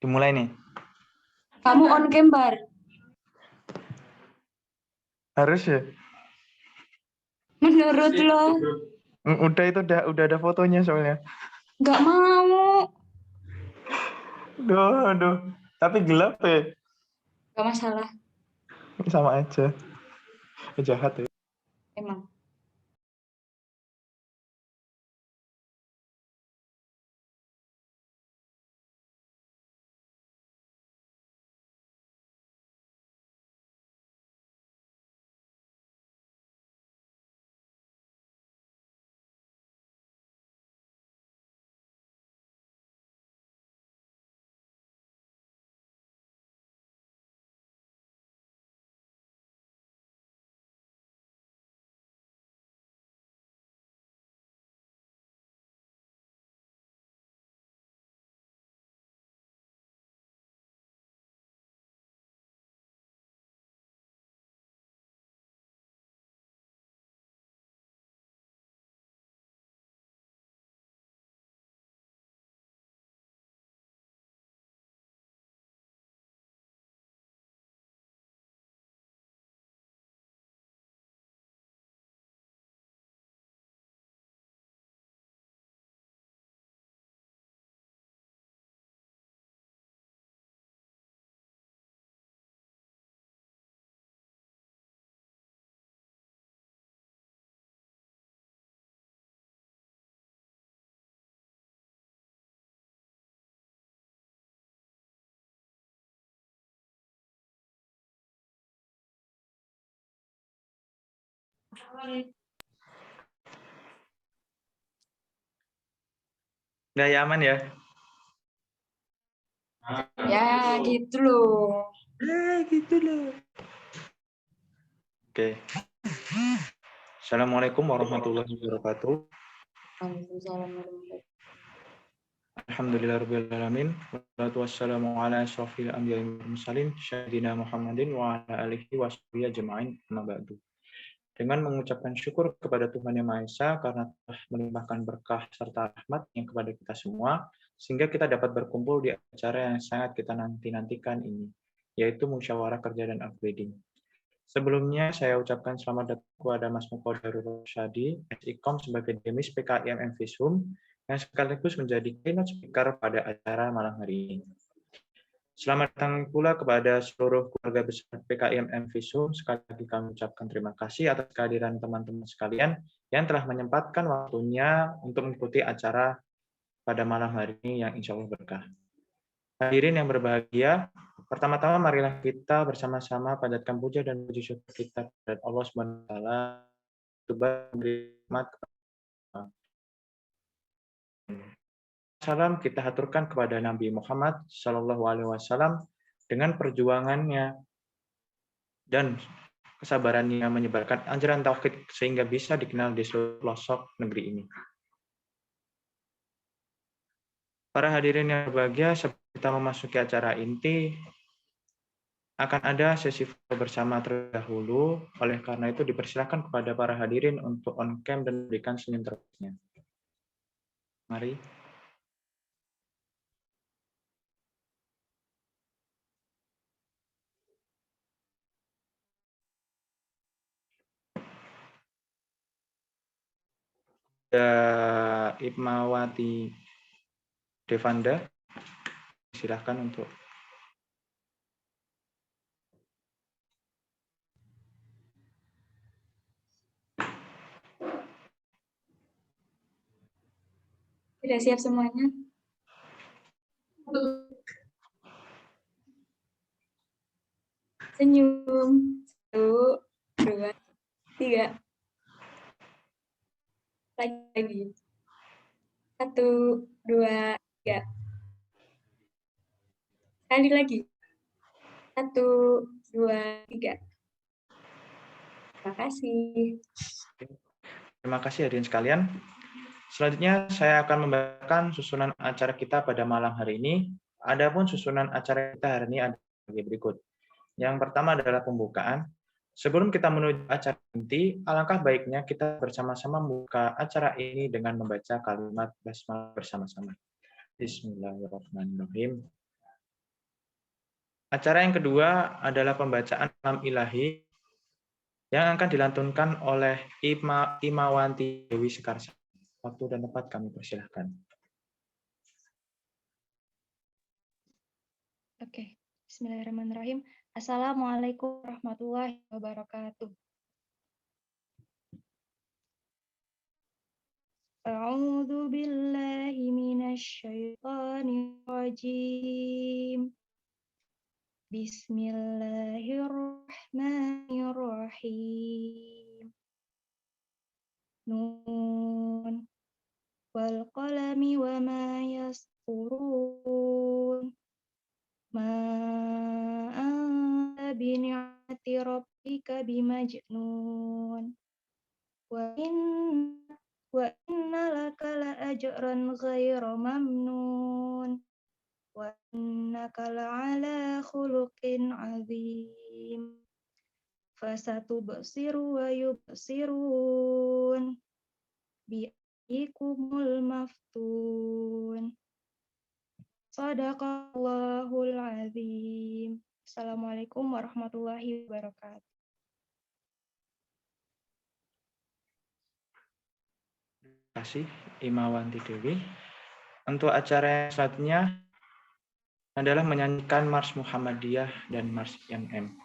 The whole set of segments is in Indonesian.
Dimulai nih. Kamu on cam, Bar. Harus ya? Menurut lo. Udah itu udah ada fotonya soalnya. Nggak mau. Aduh. Tapi gelap ya. Nggak masalah. Sama aja. Jahat ya. Emang. Udah ya, aman ya? Ya, gitu loh. Gitu loh. Oke. Assalamualaikum warahmatullahi wabarakatuh. Waalaikumsalam warahmatullahi. Alhamdulillahirrahmanirrahim. Wassalatu wassalamu ala asyrafil anbiya'i wal mursalin sayyidina Muhammadin wa ala alihi wa sahbihi ajma'in amma ba'du. Dengan mengucapkan syukur kepada Tuhan Yang Maha Esa karena telah melimpahkan berkah serta rahmat-Nya kepada kita semua, sehingga kita dapat berkumpul di acara yang sangat kita nanti-nantikan ini, yaitu musyawarah kerja dan upgrading. Sebelumnya saya ucapkan selamat datang kepada Mas Muqaddarul Rasyadi, SIKOM sebagai Demis PKIM Visum, yang sekaligus menjadi keynote speaker pada acara malam hari ini. Selamat datang pula kepada seluruh keluarga besar PKIM Visum. Sekali lagi kami ucapkan terima kasih atas kehadiran teman-teman sekalian yang telah menyempatkan waktunya untuk mengikuti acara pada malam hari ini yang insya Allah berkah. Hadirin yang berbahagia, pertama-tama marilah kita bersama-sama panjatkan puja dan puji syukur kita kepada Allah Subhanahu wa taala salam kita haturkan kepada Nabi Muhammad Shallallahu Alaihi Wasallam dengan perjuangannya dan kesabarannya menyebarkan ajaran tauhid sehingga bisa dikenal di seluruh pelosok negeri ini. Para hadirin yang berbahagia, sebelum kita memasuki acara inti, akan ada sesi foto bersama terlebih dahulu. Oleh karena itu dipersilakan kepada para hadirin untuk on cam dan berikan senyum terbaiknya. Mari. Ibmawati Devanda, silahkan untuk Sudah siap semuanya? Senyum. 1, 2, 3. Lagi. 1, 2, 3. Sekali lagi. 1, 2, 3. Terima kasih. Terima kasih hadirin sekalian. Selanjutnya saya akan membacakan susunan acara kita pada malam hari ini. Adapun susunan acara kita hari ini ada sebagai berikut. Yang pertama adalah pembukaan. Sebelum kita menuju acara inti, alangkah baiknya kita bersama-sama membuka acara ini dengan membaca kalimat basmalah bersama-sama. Bismillahirrahmanirrahim. Acara yang kedua adalah pembacaan kalam ilahi yang akan dilantunkan oleh Imawanti Dewi Sekarsa. Waktu dan tempat kami persilahkan. Oke, bismillahirrahmanirrahim. Assalamualaikum warahmatullahi wabarakatuh. A'udzu billahi minasy syaithanir rajim. Bismillahirrahmanirrahim. Nun wal qalami wa ma yasturun. Ma anta bi ni'mati rabbika bimajnun. Wa inna laka la ajran ghaira mamnun. Wa innaka la'ala khuluqin azim. Fasatubsiru wa yubsirun. Bi'ikumul maftun. Shadaqallahul azim. Assalamualaikum warahmatullahi wabarakatuh. Terima kasih, Imawanti Dewi. Untuk acara yang selanjutnya adalah menyanyikan Mars Muhammadiyah dan Mars MM.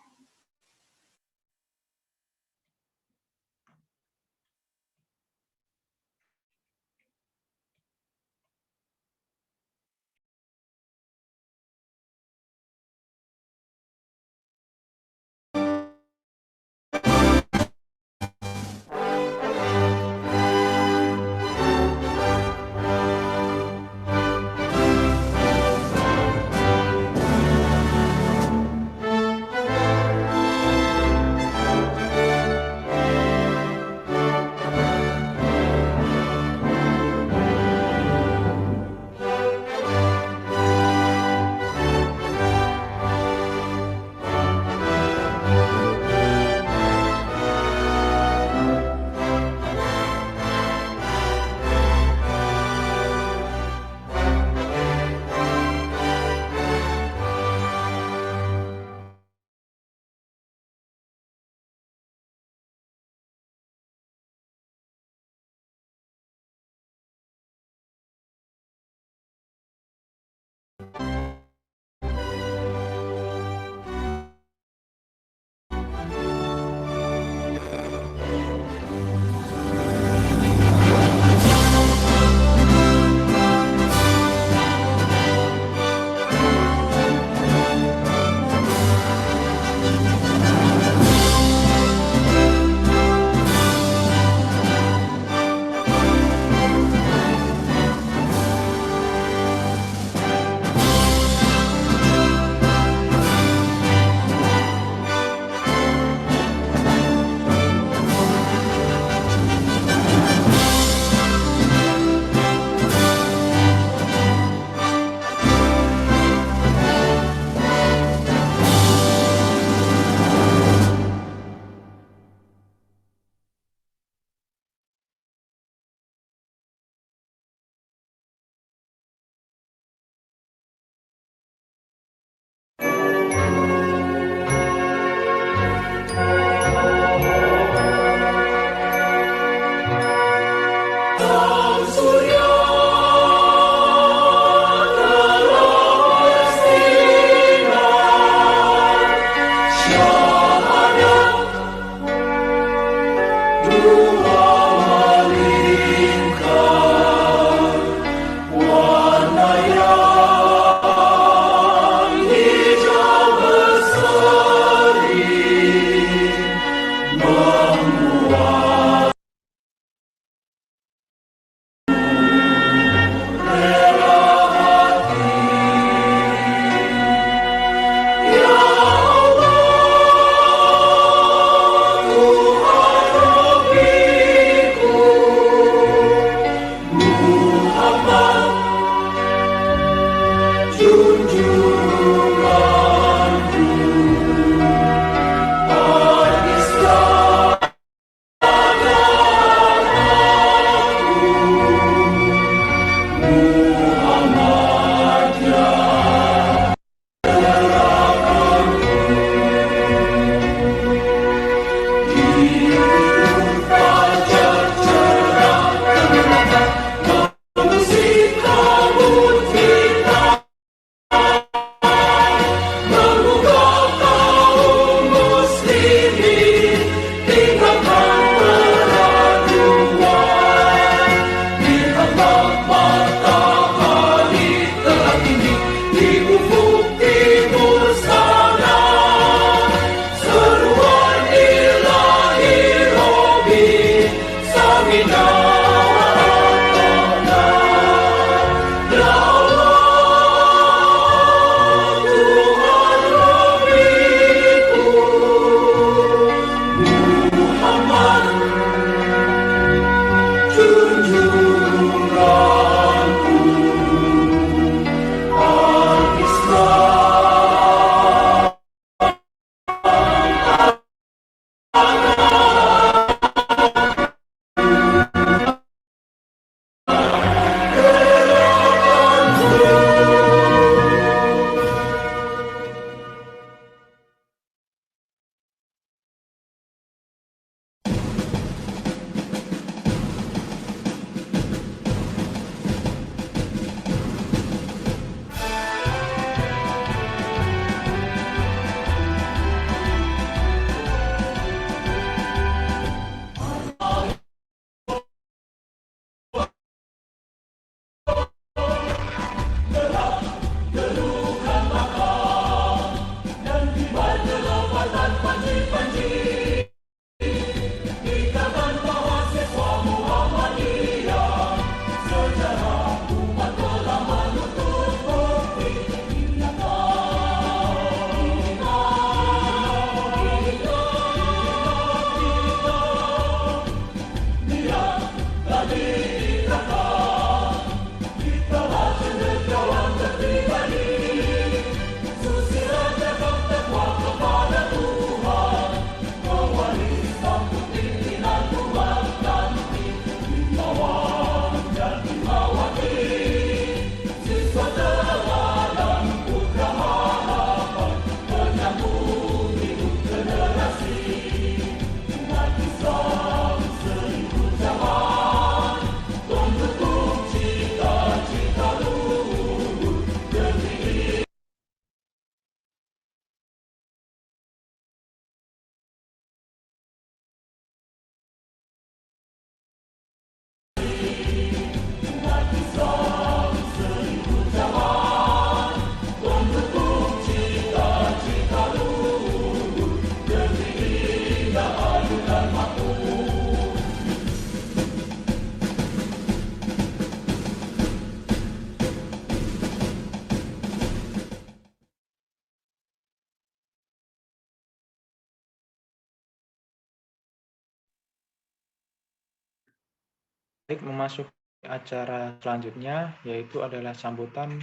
Baik, memasuki acara selanjutnya, yaitu adalah sambutan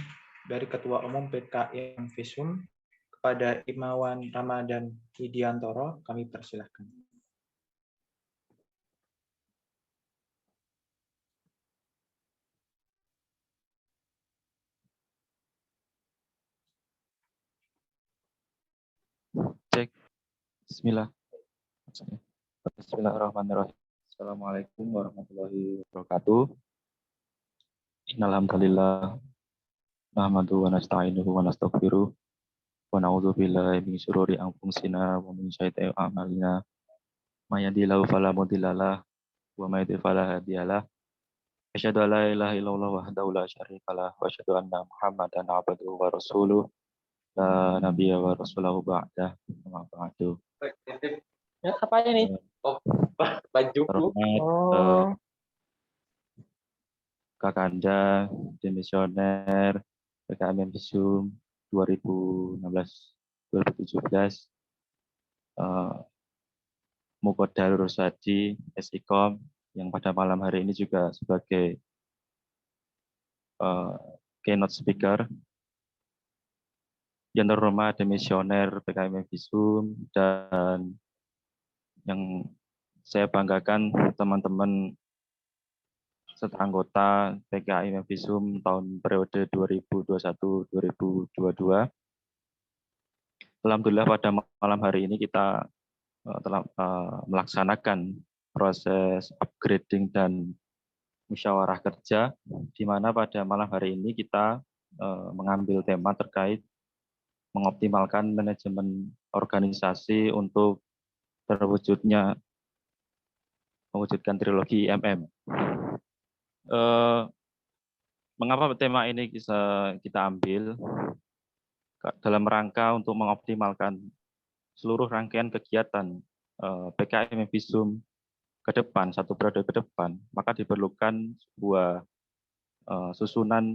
dari Ketua Umum PKIM Visum kepada Imawan Ramadan Widiantoro. Kami persilahkan. Cek. Bismillah. Bismillahirrahmanirrahim. Assalamualaikum warahmatullahi wabarakatuh. Innalhamdulillah nahmadu wa nasta'inuhu wa nastaghfiruh wa na'udzu billahi min syururi anfusina wa min sayyiati a'malina. May yahdihillahu fala mudhillalah wa may yudhlil fala hadiyalah. Asyhadu an la ilaha illallah wahdahu la syarikalah wa asyhadu anna Muhammadan abduhu wa rasuluh la nabiyya wa rasulahu ba'dah. Amma ba'du. Ya, apa ini? Oh, bajuku. Terhormat Kakanda, demisioner PKIM Visum 2016-2017, Mukodal Rusadi, SIKOM, yang pada malam hari ini juga sebagai keynote speaker, yang terhormat demisioner PKIM Visum, dan yang saya banggakan teman-teman serta anggota PKIM Visum tahun periode 2021-2022. Alhamdulillah pada malam hari ini kita telah melaksanakan proses upgrading dan musyawarah kerja, di mana pada malam hari ini kita mengambil tema terkait mengoptimalkan manajemen organisasi untuk mewujudkan trilogi IMM. Mengapa tema ini kita ambil? Dalam rangka untuk mengoptimalkan seluruh rangkaian kegiatan PKIM Visum ke depan, satu periode ke depan, maka diperlukan sebuah susunan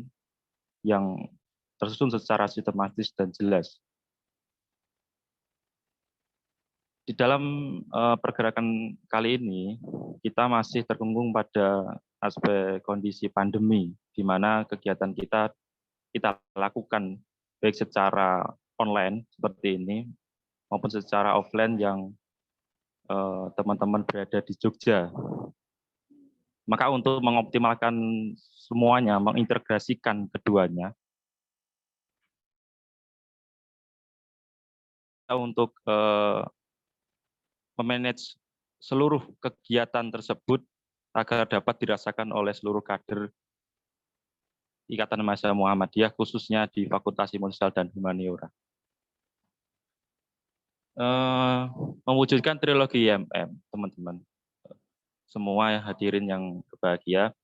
yang tersusun secara sistematis dan jelas. Di dalam pergerakan kali ini, kita masih terkungkung pada aspek kondisi pandemi, di mana kegiatan kita lakukan baik secara online seperti ini, maupun secara offline yang teman-teman berada di Jogja. Maka untuk mengoptimalkan semuanya, mengintegrasikan keduanya, untuk memanage seluruh kegiatan tersebut agar dapat dirasakan oleh seluruh kader Ikatan Mahasiswa Muhammadiyah, khususnya di Fakultas Ilmu Sosial dan Humaniora. Mewujudkan trilogi IMM, teman-teman. Semua hadirin yang berbahagia.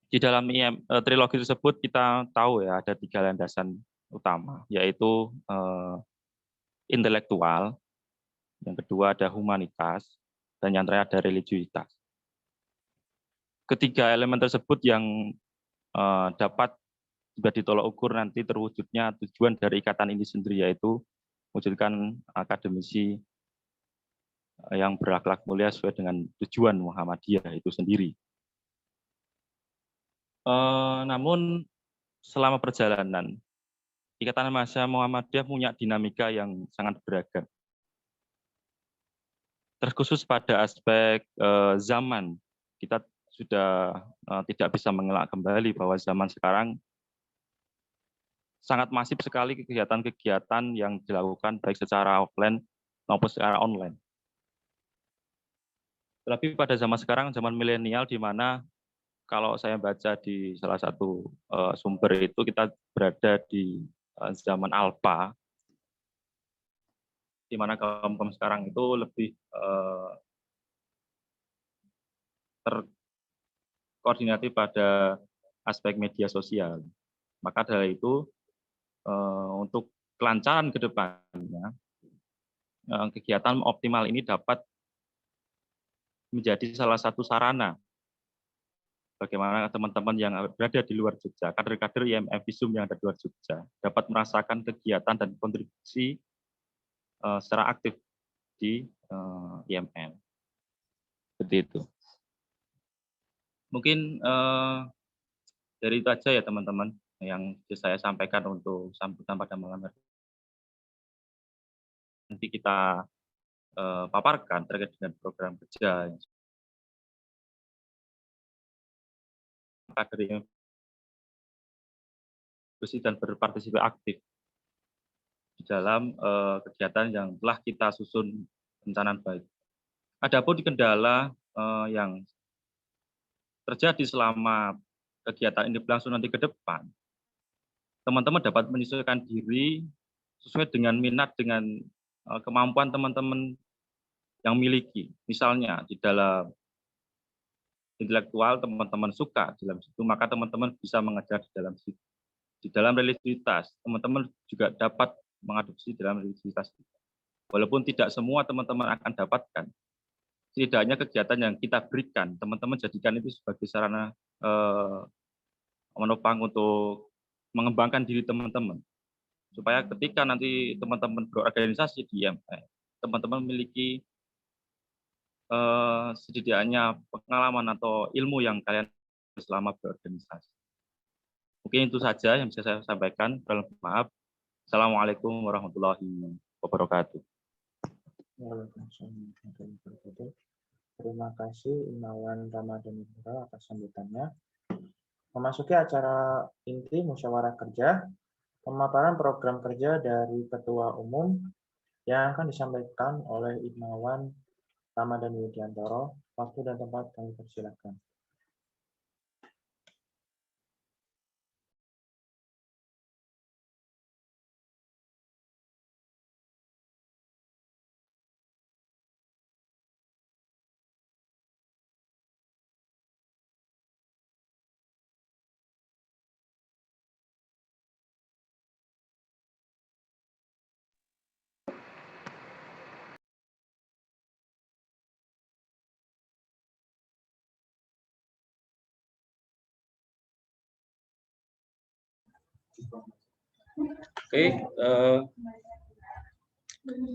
Di dalam trilogi tersebut kita tahu ya ada 3 landasan utama, yaitu intelektual, yang kedua ada humanitas, dan yang terakhir ada religiusitas. Ketiga elemen tersebut yang dapat juga ditolak ukur nanti terwujudnya tujuan dari ikatan ini sendiri, yaitu mewujudkan akademisi yang berakhlak mulia sesuai dengan tujuan Muhammadiyah itu sendiri. Namun selama perjalanan, Ikatan Mahasiswa Muhammadiyah punya dinamika yang sangat beragam. Terkhusus pada aspek zaman, kita sudah tidak bisa mengelak kembali bahwa zaman sekarang sangat masif sekali kegiatan-kegiatan yang dilakukan baik secara offline maupun secara online. Tapi pada zaman sekarang, zaman milenial, di mana kalau saya baca di salah satu sumber itu kita berada di zaman alpha, di mana kaum sekarang itu lebih terkoordinasi pada aspek media sosial. Maka dari itu, untuk kelancaran ke depannya, kegiatan optimal ini dapat menjadi salah satu sarana bagaimana teman-teman yang berada di luar Jogja, kader-kader IMM Visum yang ada di luar Jogja, dapat merasakan kegiatan dan kontribusi secara aktif di IMM. Seperti itu. Mungkin dari itu aja ya teman-teman yang bisa saya sampaikan untuk sambutan pada malam hari. Nanti kita paparkan terkait dengan program kerja kader yang bersih dan berpartisipasi aktif di dalam kegiatan yang telah kita susun rencanaan baik. Adapun kendala yang terjadi selama kegiatan ini berlangsung nanti ke depan, teman-teman dapat menyesuaikan diri sesuai dengan minat, dengan kemampuan teman-teman yang miliki. Misalnya di dalam intelektual teman-teman suka dalam situ, maka teman-teman bisa mengajar di dalam situ. Di dalam religiusitas, teman-teman juga dapat mengadopsi dalam religiusitas. Walaupun tidak semua teman-teman akan dapatkan, setidaknya kegiatan yang kita berikan, teman-teman jadikan itu sebagai sarana menopang untuk mengembangkan diri teman-teman. Supaya ketika nanti teman-teman berorganisasi di IMF, teman-teman memiliki setidaknya pengalaman atau ilmu yang kalian selama berorganisasi. Mungkin itu saja yang bisa saya sampaikan. Maaf. Assalamualaikum warahmatullahi wabarakatuh. Waalaikumsalam warahmatullahi wabarakatuh. Terima kasih Imawan Ramadan Iqbal atas sambutannya. Memasuki acara inti musyawarah kerja, pemaparan program kerja dari Ketua Umum yang akan disampaikan oleh Imawan Ramadan Widiantoro. Waktu dan tempat kami persilakan. Oke,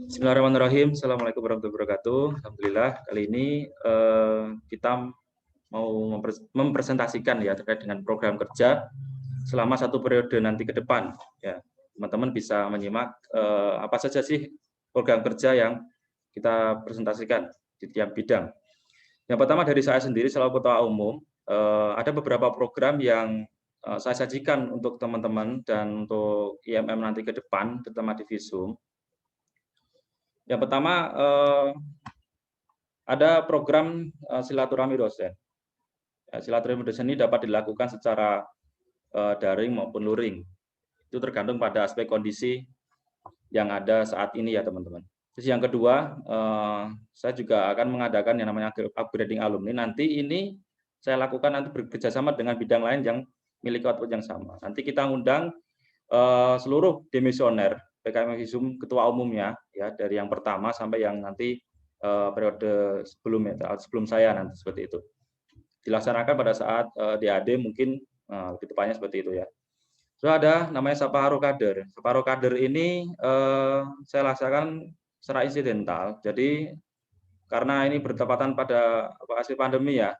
bismillahirrahmanirrahim. Assalamualaikum warahmatullahi wabarakatuh. Alhamdulillah kali ini kita mau mempresentasikan ya terkait dengan program kerja selama satu periode nanti ke depan. Ya, teman-teman bisa menyimak apa saja sih program kerja yang kita presentasikan di tiap bidang. Yang pertama dari saya sendiri selaku Ketua Umum, ada beberapa program yang saya sajikan untuk teman-teman dan untuk IMM nanti ke depan, terutama di Visum. Yang pertama, ada program silaturahmi dosen. Silaturahmi dosen ini dapat dilakukan secara daring maupun luring. Itu tergantung pada aspek kondisi yang ada saat ini ya teman-teman. Terus yang kedua, saya juga akan mengadakan yang namanya upgrading alumni. Nanti ini saya lakukan nanti bekerjasama dengan bidang lain yang milik output yang sama. Nanti kita undang seluruh demisioner PKM Visum ketua umumnya ya dari yang pertama sampai yang nanti periode sebelumnya sebelum saya nanti seperti itu. Dilaksanakan pada saat DAD mungkin lebih tepatnya seperti itu ya. So ada namanya Saparu Kader. Saparu Kader ini saya laksanakan secara insidental. Jadi karena ini bertepatan pada hasil pandemi ya.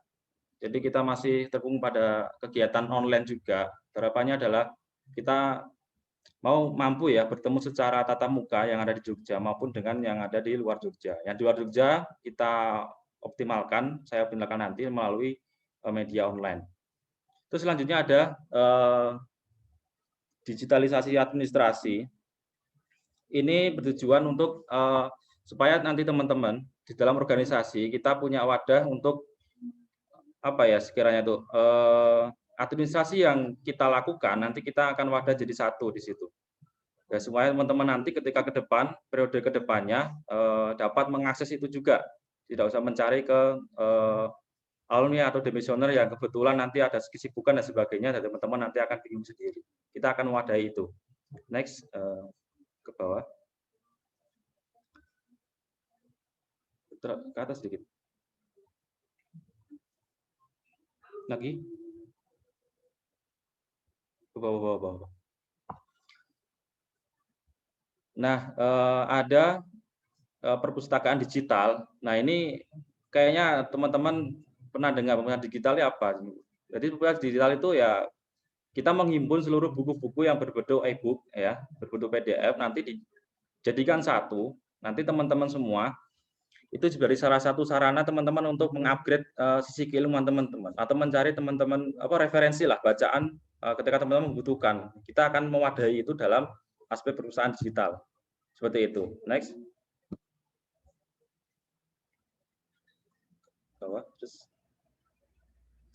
Jadi kita masih terkung pada kegiatan online juga. Harapannya adalah kita mau mampu ya bertemu secara tatap muka yang ada di Jogja maupun dengan yang ada di luar Jogja. Yang di luar Jogja kita optimalkan, saya optimalkan nanti melalui media online. Terus selanjutnya ada digitalisasi administrasi. Ini bertujuan untuk supaya nanti teman-teman di dalam organisasi kita punya wadah untuk apa ya sekiranya itu administrasi yang kita lakukan nanti kita akan wadah jadi satu di situ. Ya, supaya teman-teman nanti ketika ke depan periode kedepannya dapat mengakses itu juga, tidak usah mencari ke alumni atau demisioner yang kebetulan nanti ada kesibukan dan sebagainya, dan teman-teman nanti akan bingung sendiri. Kita akan wadahi itu. Next ke bawah, ke atas sedikit. Lagi ke bawah. Nah, ada perpustakaan digital. Nah, ini kayaknya teman-teman pernah dengar pemerintahan digital itu apa? Jadi pemerintahan digital itu ya kita menghimpun seluruh buku-buku yang berbentuk e-book ya, berbentuk PDF nanti dijadikan satu. Nanti teman-teman semua itu dari salah satu sarana teman-teman untuk mengupgrade sisi keilmuan teman-teman atau mencari teman-teman referensi lah bacaan ketika teman-teman membutuhkan. Kita akan mewadahi itu dalam aspek perusahaan digital. Seperti itu. Next.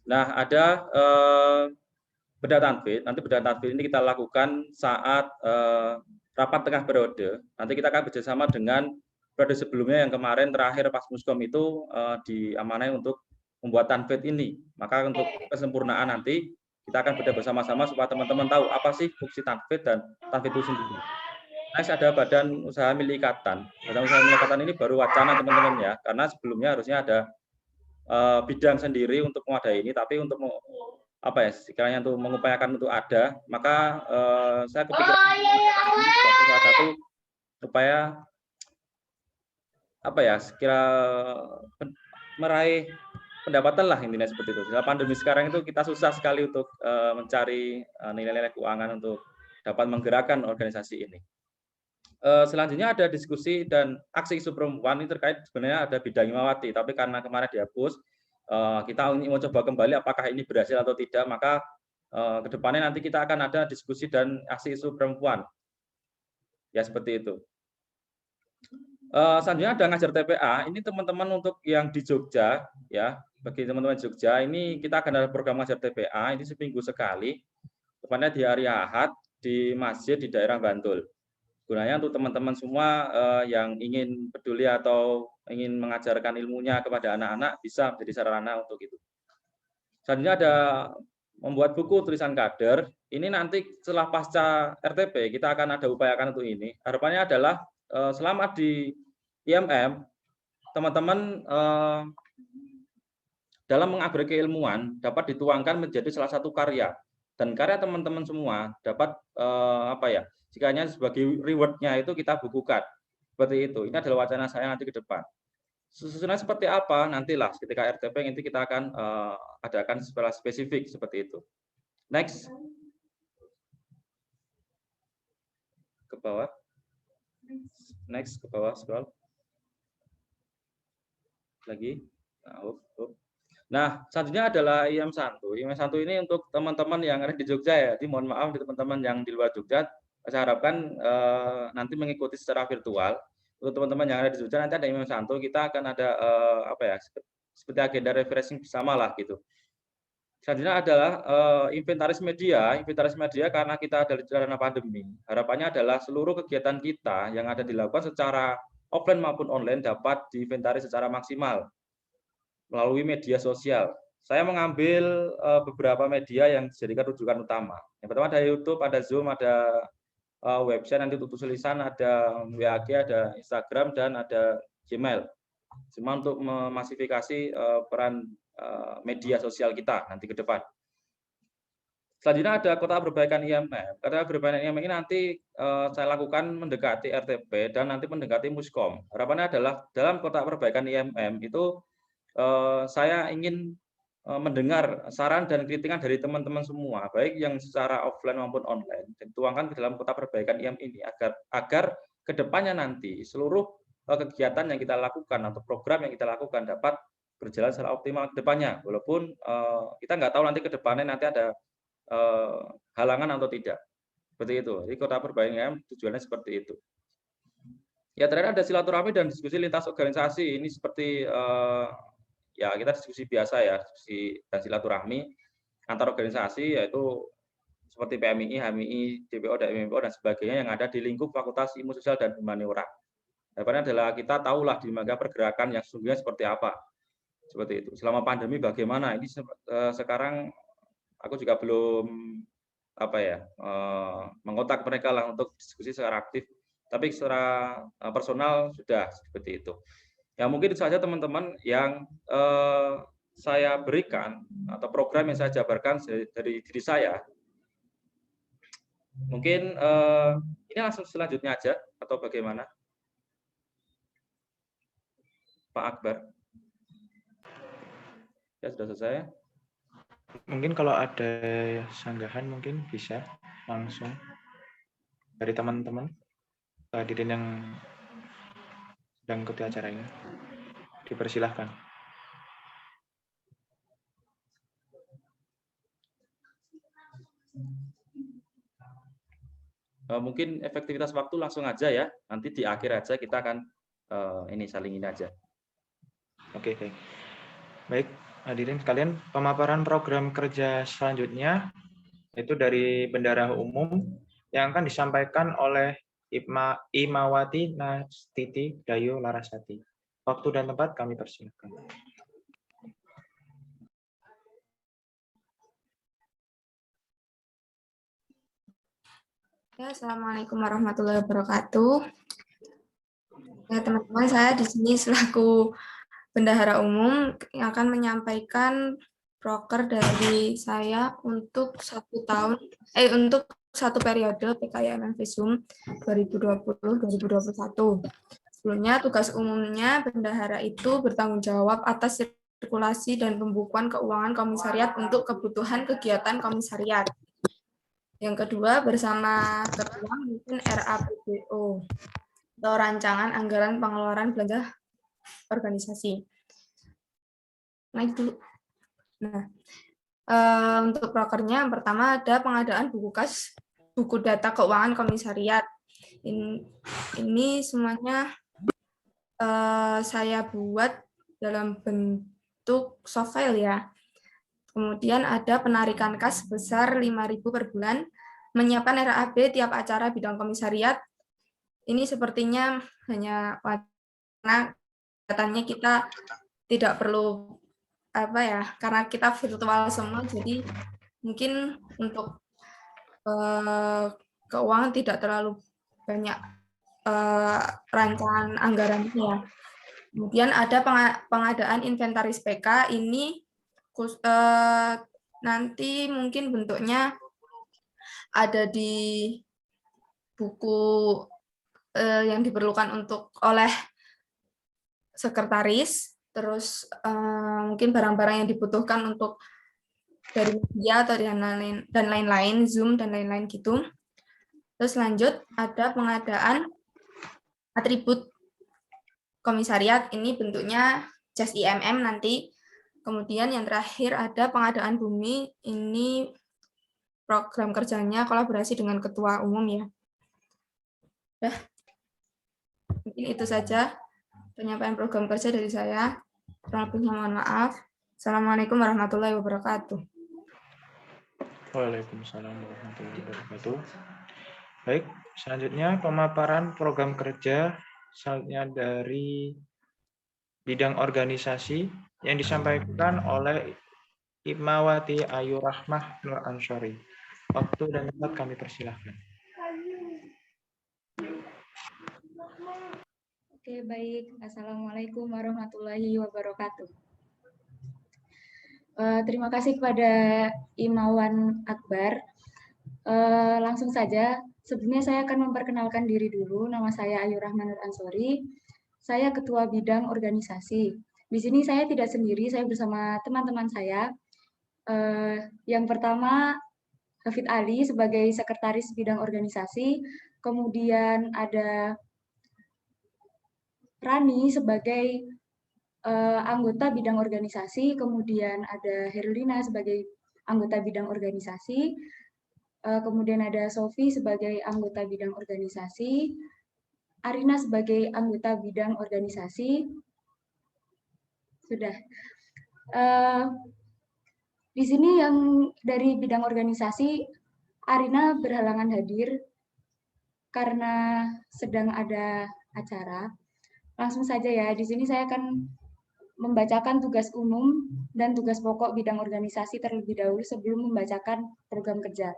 Nah, ada bedah tanfid. Nanti bedah tanfid ini kita lakukan saat rapat tengah periode. Nanti kita akan bekerjasama dengan periode sebelumnya yang kemarin terakhir pas Muskom itu diamanai untuk membuat tanfid ini. Maka untuk kesempurnaan nanti kita akan bedah bersama-sama supaya teman-teman tahu apa sih fungsi tanfid dan tanfid itu sendiri. Next ada badan usaha milik ikatan. Badan usaha milik ikatan ini baru wacana teman-teman ya, karena sebelumnya harusnya ada bidang sendiri untuk mewadai ini, tapi untuk apa ya, sekiranya untuk mengupayakan untuk ada, maka saya kepikiran salah satu supaya apa ya, sekira meraih pendapatan lah intinya seperti itu. Dalam pandemi sekarang itu kita susah sekali untuk mencari nilai-nilai keuangan untuk dapat menggerakkan organisasi ini. Selanjutnya ada diskusi dan aksi isu perempuan ini terkait sebenarnya ada bidang Himawati, tapi karena kemarin dihapus, kita mau coba kembali apakah ini berhasil atau tidak, maka kedepannya nanti kita akan ada diskusi dan aksi isu perempuan. Ya seperti itu. Selanjutnya ada ngajar TPA, ini teman-teman untuk yang di Jogja, ya bagi teman-teman Jogja, ini kita akan ada program ngajar TPA, ini seminggu sekali, tepatnya di hari Ahad, di masjid di daerah Bantul. Gunanya untuk teman-teman semua yang ingin peduli atau ingin mengajarkan ilmunya kepada anak-anak bisa menjadi sarana untuk itu. Selanjutnya ada membuat buku tulisan kader. Ini nanti setelah pasca RTP kita akan ada upayakan untuk ini. Harapannya adalah selama di IMM teman-teman dalam mengupgrade keilmuan dapat dituangkan menjadi salah satu karya, dan karya teman-teman semua dapat apa ya, jikanya sebagai reward-nya itu kita bukukan. Seperti itu. Ini adalah wacana saya nanti ke depan. Susunannya seperti apa nantilah ketika RTP nanti kita akan adakan secara spesifik seperti itu. Next. Ke bawah. Next ke bawah scroll. Lagi. Nah, selanjutnya adalah IM1. IM1 ini untuk teman-teman yang ada di Jogja ya. Jadi mohon maaf di teman-teman yang di luar Jogja. Saya harapkan nanti mengikuti secara virtual. Untuk teman-teman yang ada di Jogja nanti ada IM1, kita akan ada apa ya, seperti agenda refreshing bersama lah gitu. Selanjutnya adalah inventaris media. Inventaris media karena kita ada di karena pandemi. Harapannya adalah seluruh kegiatan kita yang ada dilakukan secara offline maupun online dapat diinventaris secara maksimal melalui media sosial. Saya mengambil beberapa media yang dijadikan rujukan utama. Yang pertama ada YouTube, ada Zoom, ada website nanti untuk tulisan, ada WAG, ada Instagram, dan ada Gmail. Semua untuk memasifikasi peran media sosial kita nanti ke depan. Selanjutnya ada kotak perbaikan IMM. Kotak perbaikan IMM ini nanti saya lakukan mendekati RTP dan nanti mendekati Muskom. Harapannya adalah dalam kotak perbaikan IMM itu saya ingin mendengar saran dan kritikan dari teman-teman semua, baik yang secara offline maupun online, dan dituangkan ke dalam kotak perbaikan IM ini agar kedepannya nanti seluruh kegiatan yang kita lakukan atau program yang kita lakukan dapat berjalan secara optimal ke depannya, walaupun kita nggak tahu nanti ke depannya nanti ada halangan atau tidak. Seperti itu. Jadi kotak perbaikan IM tujuannya seperti itu. Ya, terakhir ada silaturahmi dan diskusi lintas organisasi. Ini seperti ya kita diskusi biasa ya, diskusi dan silaturahmi antar organisasi, yaitu seperti PMII, HMII, DPO, dan MMPO dan sebagainya yang ada di lingkup Fakultas Ilmu Sosial dan Humaniora. Harapannya adalah kita tahulah di lembaga pergerakan yang sesungguhnya seperti apa. Seperti itu. Selama pandemi bagaimana? Ini sekarang aku juga belum apa ya, mengontak mereka lah untuk diskusi secara aktif. Tapi secara personal sudah seperti itu. Ya mungkin itu saja teman-teman yang saya berikan atau program yang saya jabarkan dari diri saya. Mungkin ini langsung selanjutnya aja atau bagaimana? Pak Akbar. Ya, sudah selesai. Mungkin kalau ada sanggahan mungkin bisa langsung dari teman-teman hadirin yang sedang ikuti acara ini. Dipersilahkan. Mungkin efektivitas waktu langsung aja ya. Nanti di akhir aja kita akan ini saling ini aja. Oke. Baik, hadirin sekalian, pemaparan program kerja selanjutnya itu dari Bendahara Umum yang akan disampaikan oleh Imawati Nastiti Dayu Larasati. Waktu dan tempat kami persilakan. Ya, Assalamualaikum warahmatullahi wabarakatuh. Ya, teman-teman, saya di sini selaku Bendahara Umum yang akan menyampaikan proker dari saya untuk untuk satu periode PKIMM Visum 2020-2021. Sebelumnya, tugas umumnya bendahara itu bertanggung jawab atas sirkulasi dan pembukuan keuangan komisariat untuk kebutuhan kegiatan komisariat. Yang kedua, bersama ketua mungkin RAPBO atau Rancangan Anggaran Pengeluaran Belanja Organisasi. Untuk prokernya yang pertama ada pengadaan buku data keuangan komisariat. Ini semuanya saya buat dalam bentuk soft file ya. Kemudian ada penarikan kas sebesar 5.000 per bulan, menyiapkan RAB tiap acara bidang komisariat. Ini sepertinya hanya karena katanya kita tidak perlu karena kita virtual semua, jadi mungkin untuk keuangan tidak terlalu banyak rancangan anggarannya. Kemudian ada pengadaan inventaris PK, ini nanti mungkin bentuknya ada di buku yang diperlukan oleh sekretaris, terus mungkin barang-barang yang dibutuhkan untuk dari media atau dan lain-lain, Zoom dan lain-lain gitu. Terus lanjut ada pengadaan atribut komisariat, ini bentuknya jas IMM nanti. Kemudian yang terakhir ada pengadaan bumi, ini program kerjanya kolaborasi dengan ketua umum ya. Mungkin itu saja penyampaian program kerja dari saya. Kurang lebihnya mohon maaf. Assalamualaikum warahmatullahi wabarakatuh. Waalaikumsalam warahmatullahi wabarakatuh. Baik, selanjutnya pemaparan program kerja selanjutnya dari bidang organisasi yang disampaikan oleh Imawati Ayu Rahmah Nur Ansyari. Waktu dan tempat kami persilahkan. Oke, baik. Assalamualaikum warahmatullahi wabarakatuh. Terima kasih kepada Imawan Akbar. Langsung saja, sebelumnya saya akan memperkenalkan diri dulu. Nama saya Ayu Rahman Nur Ansyari. Saya Ketua Bidang Organisasi. Di sini saya tidak sendiri, saya bersama teman-teman saya. Yang pertama, Hafid Ali sebagai Sekretaris Bidang Organisasi, kemudian ada Rani sebagai anggota bidang organisasi, kemudian ada Herlina sebagai anggota bidang organisasi, kemudian ada Sofi sebagai anggota bidang organisasi, Arina sebagai anggota bidang organisasi. Sudah. Di sini yang dari bidang organisasi, Arina berhalangan hadir karena sedang ada acara. Langsung saja ya, di sini saya akan membacakan tugas umum dan tugas pokok bidang organisasi terlebih dahulu sebelum membacakan program kerja.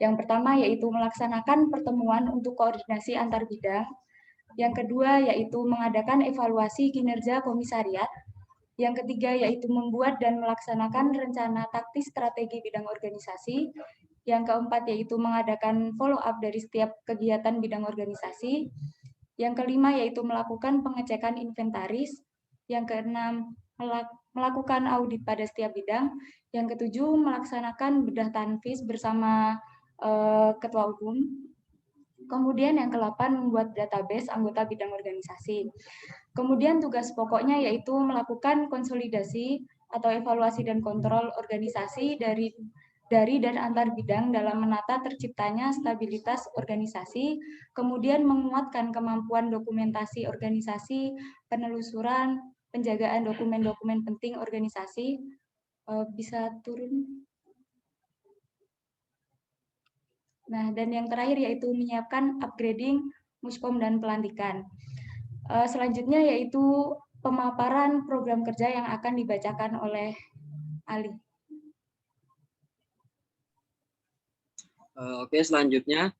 Yang pertama yaitu melaksanakan pertemuan untuk koordinasi antar bidang. Yang kedua yaitu mengadakan evaluasi kinerja komisariat. Yang ketiga yaitu membuat dan melaksanakan rencana taktis strategi bidang organisasi. Yang keempat yaitu mengadakan follow up dari setiap kegiatan bidang organisasi. Yang kelima yaitu melakukan pengecekan inventaris. Yang keenam melakukan audit pada setiap bidang. Yang ketujuh, melaksanakan bedah tanfis bersama ketua umum. Kemudian yang ke-8, membuat database anggota bidang organisasi. Kemudian tugas pokoknya yaitu melakukan konsolidasi atau evaluasi dan kontrol organisasi dari dan antar bidang dalam menata terciptanya stabilitas organisasi, kemudian menguatkan kemampuan dokumentasi organisasi, penelusuran, penjagaan dokumen-dokumen penting organisasi. Bisa turun. Nah, dan yang terakhir yaitu menyiapkan upgrading, muskom, dan pelantikan. Selanjutnya yaitu pemaparan program kerja yang akan dibacakan oleh Ali. Oke, selanjutnya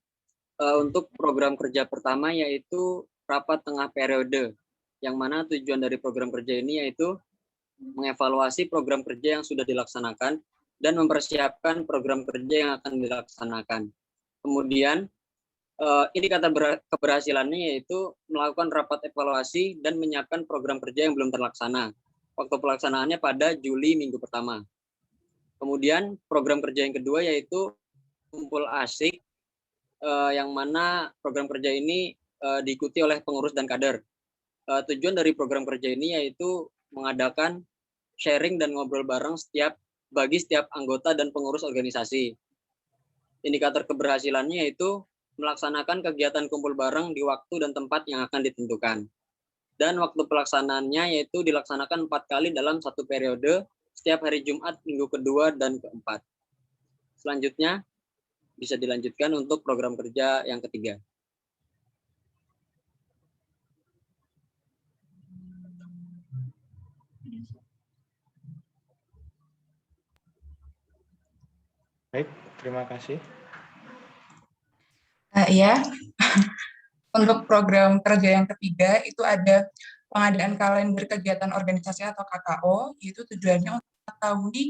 untuk program kerja pertama yaitu rapat tengah periode, yang mana tujuan dari program kerja ini yaitu mengevaluasi program kerja yang sudah dilaksanakan dan mempersiapkan program kerja yang akan dilaksanakan. Kemudian indikator keberhasilannya yaitu melakukan rapat evaluasi dan menyiapkan program kerja yang belum terlaksana. Waktu pelaksanaannya pada Juli minggu pertama. Kemudian program kerja yang kedua yaitu kumpul asik, yang mana program kerja ini diikuti oleh pengurus dan kader. Tujuan dari program kerja ini yaitu mengadakan sharing dan ngobrol bareng bagi setiap anggota dan pengurus organisasi. Indikator keberhasilannya yaitu melaksanakan kegiatan kumpul bareng di waktu dan tempat yang akan ditentukan. Dan waktu pelaksanaannya yaitu dilaksanakan 4 kali dalam satu periode, setiap hari Jumat, minggu kedua, dan keempat. Selanjutnya, bisa dilanjutkan untuk program kerja yang ketiga. Baik, terima kasih. Ya, untuk program kerja yang ketiga itu ada pengadaan kalender kegiatan organisasi atau KKO, yaitu tujuannya untuk mengetahui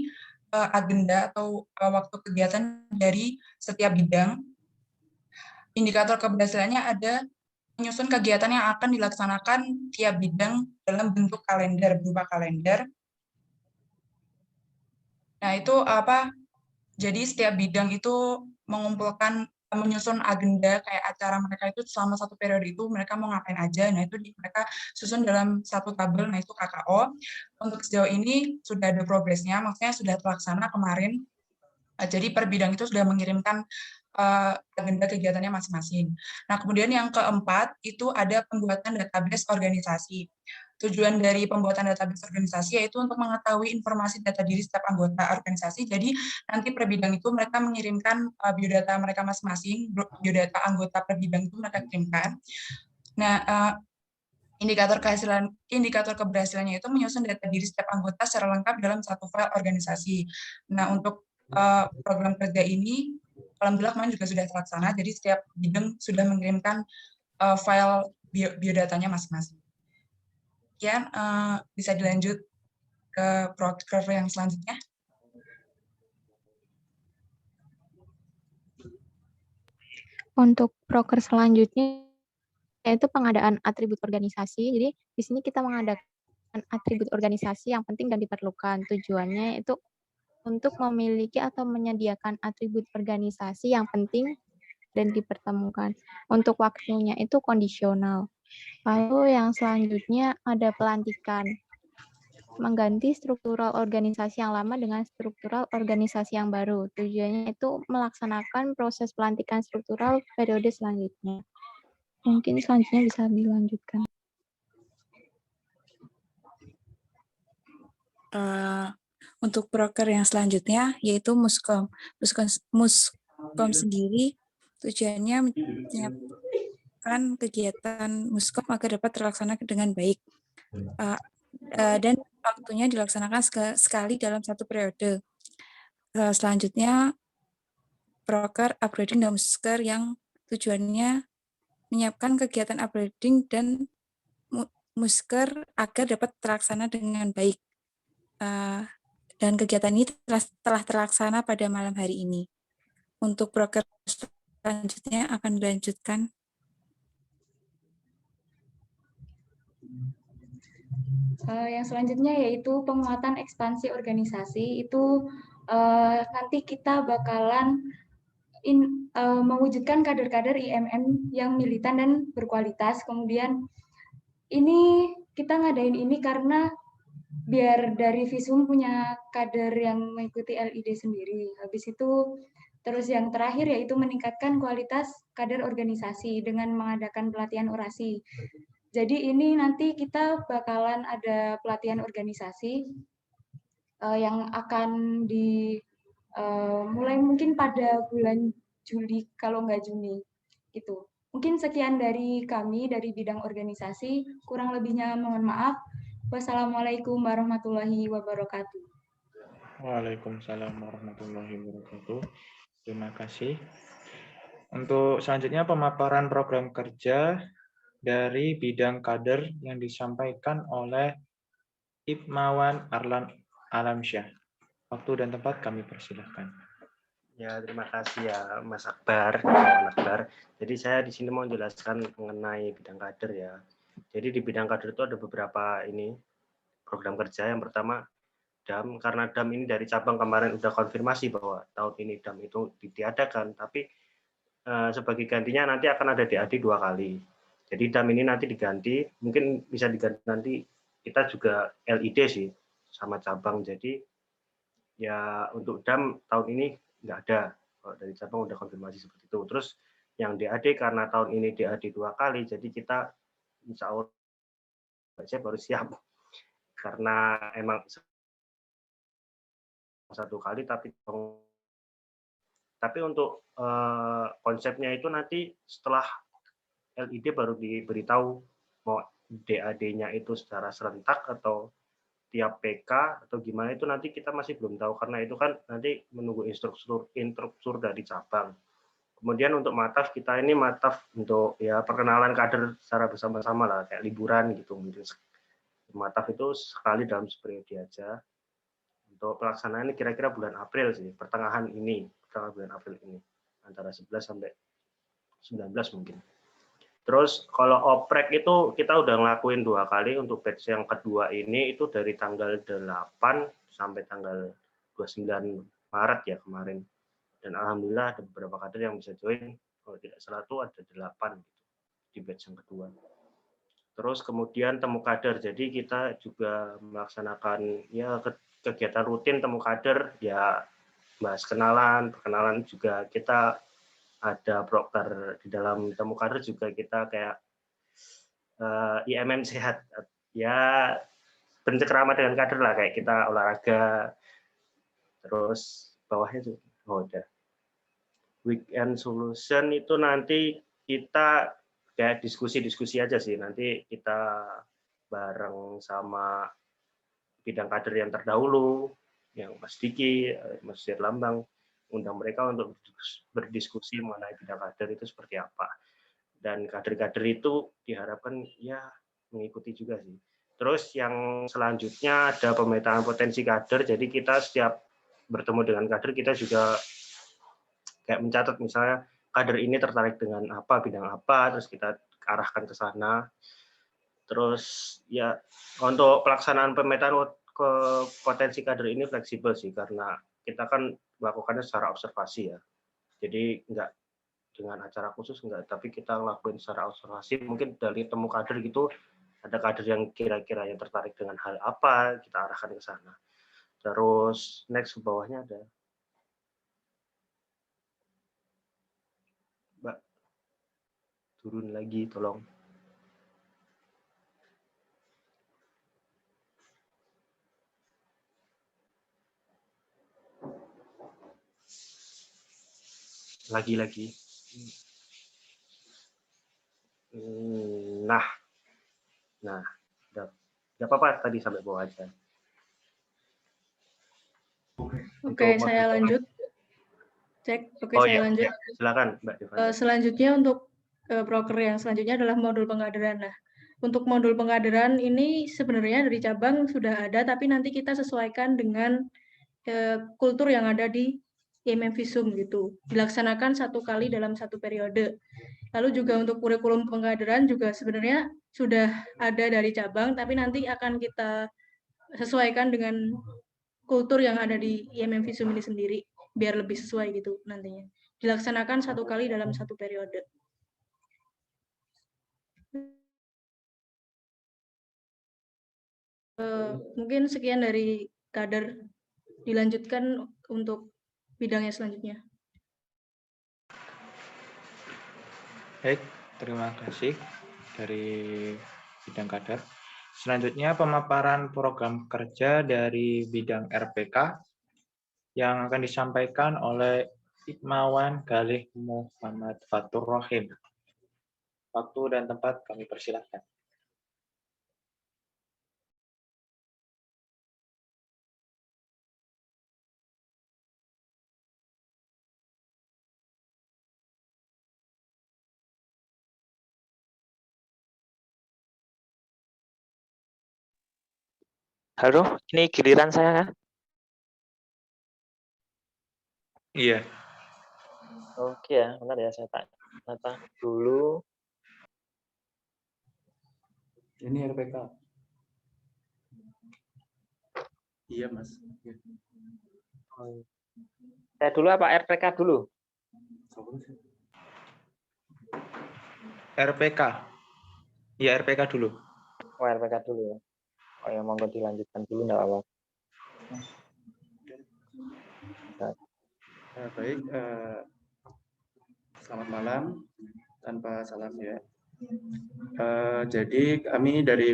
agenda atau waktu kegiatan dari setiap bidang. Indikator keberhasilannya ada menyusun kegiatan yang akan dilaksanakan tiap bidang dalam bentuk kalender, berupa kalender. Nah, itu apa? Jadi setiap bidang itu mengumpulkan, menyusun agenda kayak acara mereka itu selama satu periode itu mereka mau ngapain aja. Nah, itu mereka susun dalam satu tabel, nah itu KKO. Untuk sejauh ini sudah ada progresnya, maksudnya sudah terlaksana kemarin. Jadi per bidang itu sudah mengirimkan agenda kegiatannya masing-masing. Nah, kemudian yang keempat itu ada pembuatan database organisasi. Tujuan dari pembuatan database organisasi yaitu untuk mengetahui informasi data diri setiap anggota organisasi. Jadi nanti per bidang itu mereka mengirimkan biodata mereka masing-masing, biodata anggota per bidang itu mereka kirimkan. Nah, indikator keberhasilannya itu menyusun data diri setiap anggota secara lengkap dalam satu file organisasi. Nah, untuk program kerja ini, alhamdulillah kemarin juga sudah terlaksana, jadi setiap bidang sudah mengirimkan file biodatanya masing-masing. Sekian, bisa dilanjut ke proker yang selanjutnya. Untuk proker selanjutnya yaitu pengadaan atribut organisasi. Jadi di sini kita mengadakan atribut organisasi yang penting dan diperlukan. Tujuannya itu untuk memiliki atau menyediakan atribut organisasi yang penting dan dipertemukan. Untuk waktunya itu kondisional. Lalu yang selanjutnya ada pelantikan. Mengganti struktural organisasi yang lama dengan struktural organisasi yang baru. Tujuannya itu melaksanakan proses pelantikan struktural periode selanjutnya. Mungkin selanjutnya bisa dilanjutkan. Untuk proker yang selanjutnya yaitu Muskom. Muskom sendiri tujuannya menyiapkan kegiatan Muskom agar dapat terlaksana dengan baik. Dan waktunya dilaksanakan sekali dalam satu periode. Selanjutnya, proker upgrading dan musker yang tujuannya menyiapkan kegiatan upgrading dan musker agar dapat terlaksana dengan baik. Dan kegiatan ini telah terlaksana pada malam hari ini. Untuk proker selanjutnya akan dilanjutkan. Yang selanjutnya yaitu penguatan ekspansi organisasi. Itu nanti kita bakalan mewujudkan kader-kader IMM yang militan dan berkualitas. Kemudian ini kita ngadain ini karena biar dari Visum punya kader yang mengikuti LID sendiri. Habis itu terus yang terakhir yaitu meningkatkan kualitas kader organisasi dengan mengadakan pelatihan orasi. Jadi ini nanti kita bakalan ada pelatihan organisasi yang akan mulai mungkin pada bulan Juli kalau nggak Juni gitu. Mungkin sekian dari kami dari bidang organisasi. Kurang lebihnya mohon maaf. Wassalamualaikum warahmatullahi wabarakatuh. Waalaikumsalam warahmatullahi wabarakatuh. Terima kasih. Untuk selanjutnya pemaparan program kerja dari bidang kader yang disampaikan oleh Ibmawan Arlan Alamsyah. Waktu dan tempat kami persilahkan. Ya, terima kasih ya Mas Akbar. Mas Akbar. Jadi saya di sini mau menjelaskan mengenai bidang kader ya. Jadi di bidang kader itu ada beberapa program kerja. Yang pertama DAM, karena DAM ini dari cabang kemarin udah konfirmasi bahwa tahun ini DAM itu ditiadakan, tapi sebagai gantinya nanti akan ada DAD 2 kali. Jadi DAM ini nanti diganti, mungkin bisa diganti nanti kita juga LID sih sama cabang. Jadi ya untuk DAM tahun ini nggak ada, kalau dari cabang udah konfirmasi seperti itu. Terus yang DAD karena tahun ini DAD 2 kali, jadi kita insya Allah saya baru siap karena emang 1 kali, tapi untuk konsepnya itu nanti setelah LID baru diberitahu mau DAD-nya itu secara serentak atau tiap PK atau gimana, itu nanti kita masih belum tahu karena itu kan nanti menunggu instruktur dari cabang. Kemudian untuk mataf, kita ini mataf untuk ya perkenalan kader secara bersama-sama lah, kayak liburan gitu. Mungkin mataf itu sekali dalam periode aja. Untuk pelaksanaan ini kira-kira bulan April sih, pertengahan bulan April ini, antara 11 sampai 19 mungkin. Terus kalau oprek itu kita udah ngelakuin 2 kali, untuk batch yang kedua ini itu dari tanggal 8 sampai tanggal 29 Maret ya kemarin. Dan alhamdulillah ada beberapa kader yang bisa join, kalau tidak salah itu ada 8 gitu, di batch yang kedua. Terus kemudian temu kader, jadi kita juga melaksanakan ya kegiatan rutin temu kader, ya bahas perkenalan juga kita ada proker di dalam temu kader juga kita kayak IMM sehat, ya bercengkrama dengan kader lah, kayak kita olahraga. Terus bawahnya tuh, udah. Weekend solution itu nanti kita kayak diskusi aja sih, nanti kita bareng sama bidang kader yang terdahulu, yang Mas Diki, Mas Lambang, undang mereka untuk berdiskusi mengenai bidang kader itu seperti apa. Dan kader-kader itu diharapkan ya mengikuti juga sih. Terus yang selanjutnya ada pemetaan potensi kader, jadi kita setiap bertemu dengan kader, kita juga kayak mencatat misalnya kader ini tertarik dengan apa, bidang apa, terus kita arahkan ke sana. Terus ya untuk pelaksanaan pemetaan ke potensi kader ini fleksibel sih, karena kita kan melakukannya secara observasi ya. Jadi enggak dengan acara khusus enggak, tapi kita ngelakuin secara observasi. Mungkin dari temu kader gitu, ada kader yang kira-kira yang tertarik dengan hal apa, kita arahkan ke sana. Terus next ke bawahnya ada Mbak, turun lagi tolong. Lagi. Nah, nggak apa-apa tadi sampai bawah aja. Oke, saya lanjut. Cek, oke, saya lanjut. Silakan, Mbak Devana. Selanjutnya untuk proker yang selanjutnya adalah modul pengkaderan. Nah, untuk modul pengkaderan ini sebenarnya dari cabang sudah ada, tapi nanti kita sesuaikan dengan kultur yang ada di IMM Visum gitu. Dilaksanakan 1 kali dalam 1 periode. Lalu juga untuk kurikulum pengkaderan juga sebenarnya sudah ada dari cabang, tapi nanti akan kita sesuaikan dengan kultur yang ada di IMM Visum ini sendiri, biar lebih sesuai gitu nantinya. Dilaksanakan 1 kali dalam 1 periode. Mungkin sekian dari kader, dilanjutkan untuk bidangnya selanjutnya. Baik, terima kasih dari bidang kader. Selanjutnya pemaparan program kerja dari bidang RPK yang akan disampaikan oleh Hikmawan Galih Muhammad Fatur Rahim. Waktu dan tempat kami persilahkan. Halo, ini giliran saya kan? Iya. Oke ya, benar ya, saya tanya dulu. Ini RPK. Iya, Mas. Saya dulu apa RPK dulu? RPK. Iya, RPK dulu. Oh, RPK dulu ya. Oh ya, monggo dilanjutkan dulu enggak apa-apa. Baik, selamat malam tanpa salam ya. Jadi kami dari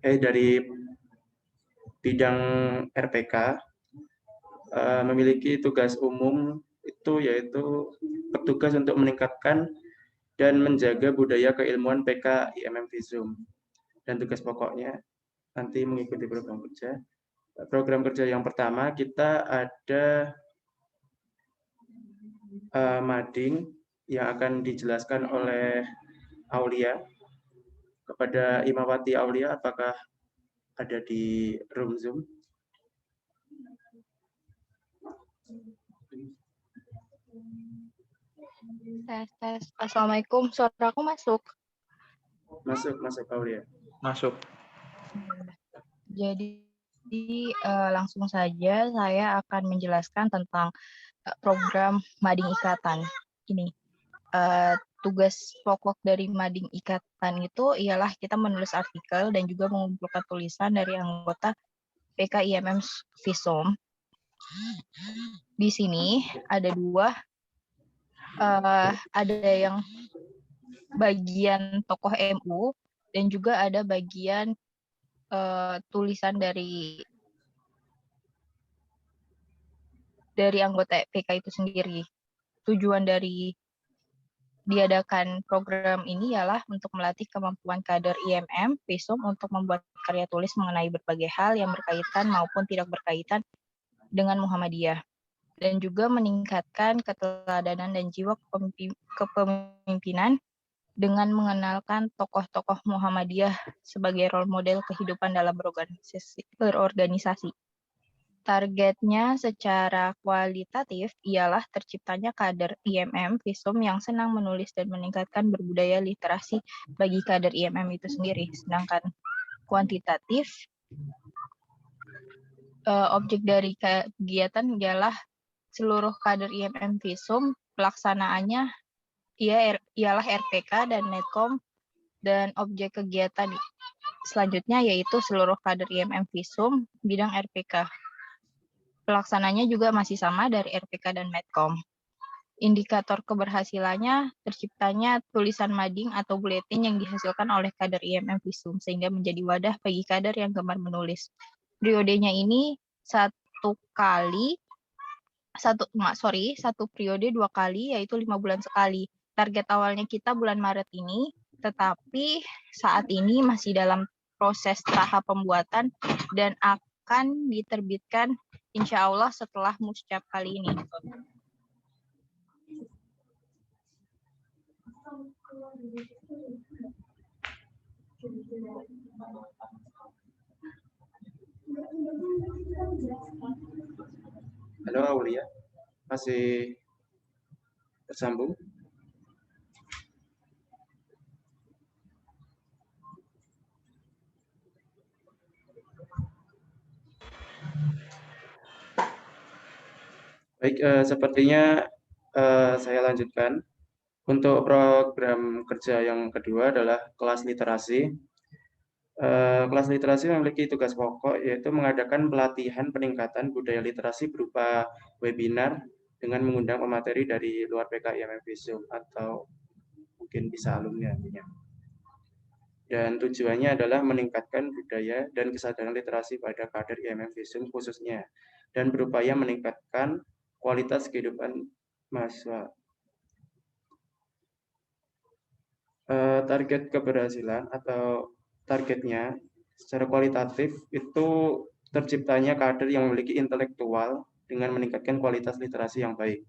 dari bidang RPK memiliki tugas umum itu yaitu petugas untuk meningkatkan dan menjaga budaya keilmuan PK IMM Visum. Dan tugas pokoknya nanti mengikuti program kerja. Program kerja yang pertama kita ada mading yang akan dijelaskan oleh Aulia. Kepada Imawati Aulia, apakah ada di room Zoom? Tes. Assalamualaikum, suaraku masuk? Masuk Aulia. Masuk. Jadi langsung saja saya akan menjelaskan tentang program Mading Ikatan ini. Tugas pokok dari Mading Ikatan itu ialah kita menulis artikel dan juga mengumpulkan tulisan dari anggota PK IMM Visum. Di sini ada dua, ada yang bagian tokoh MU dan juga ada bagian tulisan dari anggota PK itu sendiri. Tujuan dari diadakan program ini ialah untuk melatih kemampuan kader IMM Visum untuk membuat karya tulis mengenai berbagai hal yang berkaitan maupun tidak berkaitan dengan Muhammadiyah, dan juga meningkatkan keteladanan dan jiwa kepemimpinan dengan mengenalkan tokoh-tokoh Muhammadiyah sebagai role model kehidupan dalam berorganisasi. Targetnya secara kualitatif ialah terciptanya kader IMM Visum yang senang menulis dan meningkatkan berbudaya literasi bagi kader IMM itu sendiri. Sedangkan kuantitatif, objek dari kegiatan ialah seluruh kader IMM Visum, pelaksanaannya ialah RPK dan Medcom, dan objek kegiatan selanjutnya yaitu seluruh kader IMM Visum bidang RPK. Pelaksananya juga masih sama dari RPK dan Medcom. Indikator keberhasilannya terciptanya tulisan mading atau buletin yang dihasilkan oleh kader IMM Visum sehingga menjadi wadah bagi kader yang gemar menulis. Periodenya ini satu periode 2 kali, yaitu 5 bulan sekali. Target awalnya kita bulan Maret ini, tetapi saat ini masih dalam proses tahap pembuatan dan akan diterbitkan insya Allah setelah muscap kali ini. Halo Aulia. masih tersambung? Baik, sepertinya saya lanjutkan. Untuk program kerja yang kedua adalah kelas literasi. Kelas literasi memiliki tugas pokok yaitu mengadakan pelatihan peningkatan budaya literasi berupa webinar dengan mengundang pemateri dari luar PK IMM Visum atau mungkin bisa alumni nantinya. Dan tujuannya adalah meningkatkan budaya dan kesadaran literasi pada kader IMM Visum khususnya dan berupaya meningkatkan kualitas kehidupan mahasiswa. Target keberhasilan atau targetnya secara kualitatif itu terciptanya kader yang memiliki intelektual dengan meningkatkan kualitas literasi yang baik.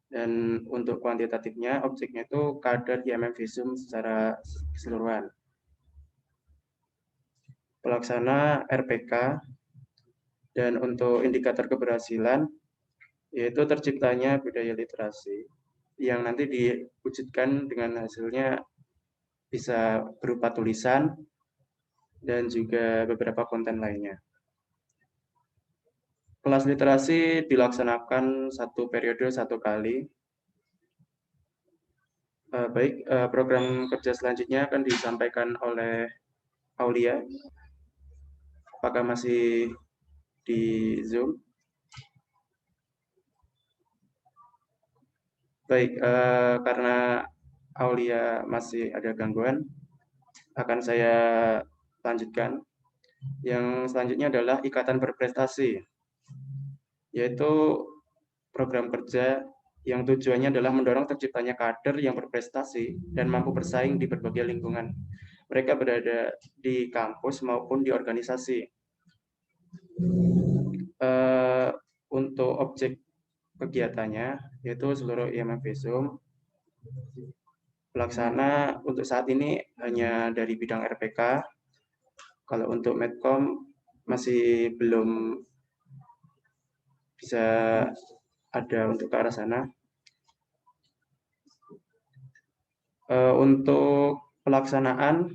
Dan untuk kuantitatifnya, objeknya itu kader IMM Visum secara keseluruhan. Pelaksana RPK, dan untuk indikator keberhasilan, yaitu terciptanya budaya literasi yang nanti diwujudkan dengan hasilnya bisa berupa tulisan dan juga beberapa konten lainnya. Kelas literasi dilaksanakan satu periode satu kali. Baik, program kerja selanjutnya akan disampaikan oleh Aulia. Apakah masih di Zoom? Baik, karena Aulia masih ada gangguan, akan saya lanjutkan. Yang selanjutnya adalah ikatan berprestasi, yaitu program kerja yang tujuannya adalah mendorong terciptanya kader yang berprestasi dan mampu bersaing di berbagai lingkungan. Mereka berada di kampus maupun di organisasi. Untuk objek kegiatannya, yaitu seluruh IMM Visum. Pelaksana untuk saat ini hanya dari bidang RPK. Kalau untuk Medcom masih belum bisa ada untuk ke arah sana. Untuk pelaksanaan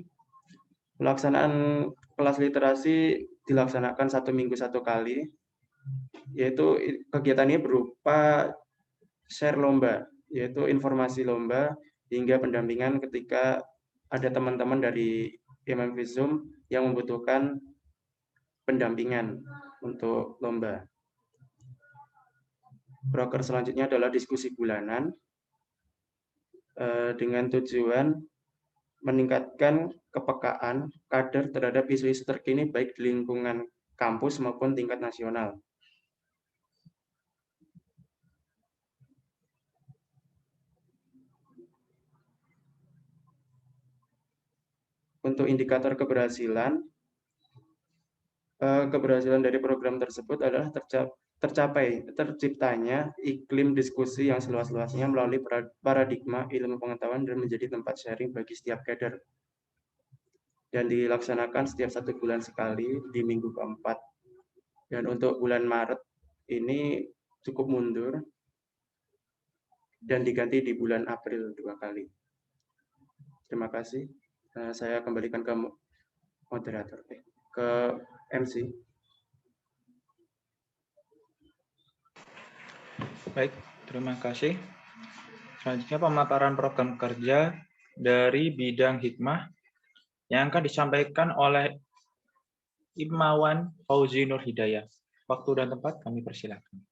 kelas literasi dilaksanakan 1 minggu 1 kali, yaitu kegiatan ini berupa share lomba, yaitu informasi lomba hingga pendampingan ketika ada teman-teman dari IMM Visum yang membutuhkan pendampingan untuk lomba. Proker selanjutnya adalah diskusi bulanan dengan tujuan meningkatkan kepekaan kader terhadap isu-isu terkini baik di lingkungan kampus maupun tingkat nasional. Untuk indikator keberhasilan dari program tersebut adalah terciptanya iklim diskusi yang seluas-luasnya melalui paradigma ilmu pengetahuan dan menjadi tempat sharing bagi setiap kader. Dan dilaksanakan setiap 1 bulan sekali di minggu keempat. Dan untuk bulan Maret ini cukup mundur dan diganti di bulan April 2 kali. Terima kasih. Saya kembalikan ke moderator, ke MC. Baik, terima kasih. Selanjutnya pemaparan program kerja dari bidang hikmah yang akan disampaikan oleh Imawan Fauzi Nur Hidayah. Waktu dan tempat kami persilakan.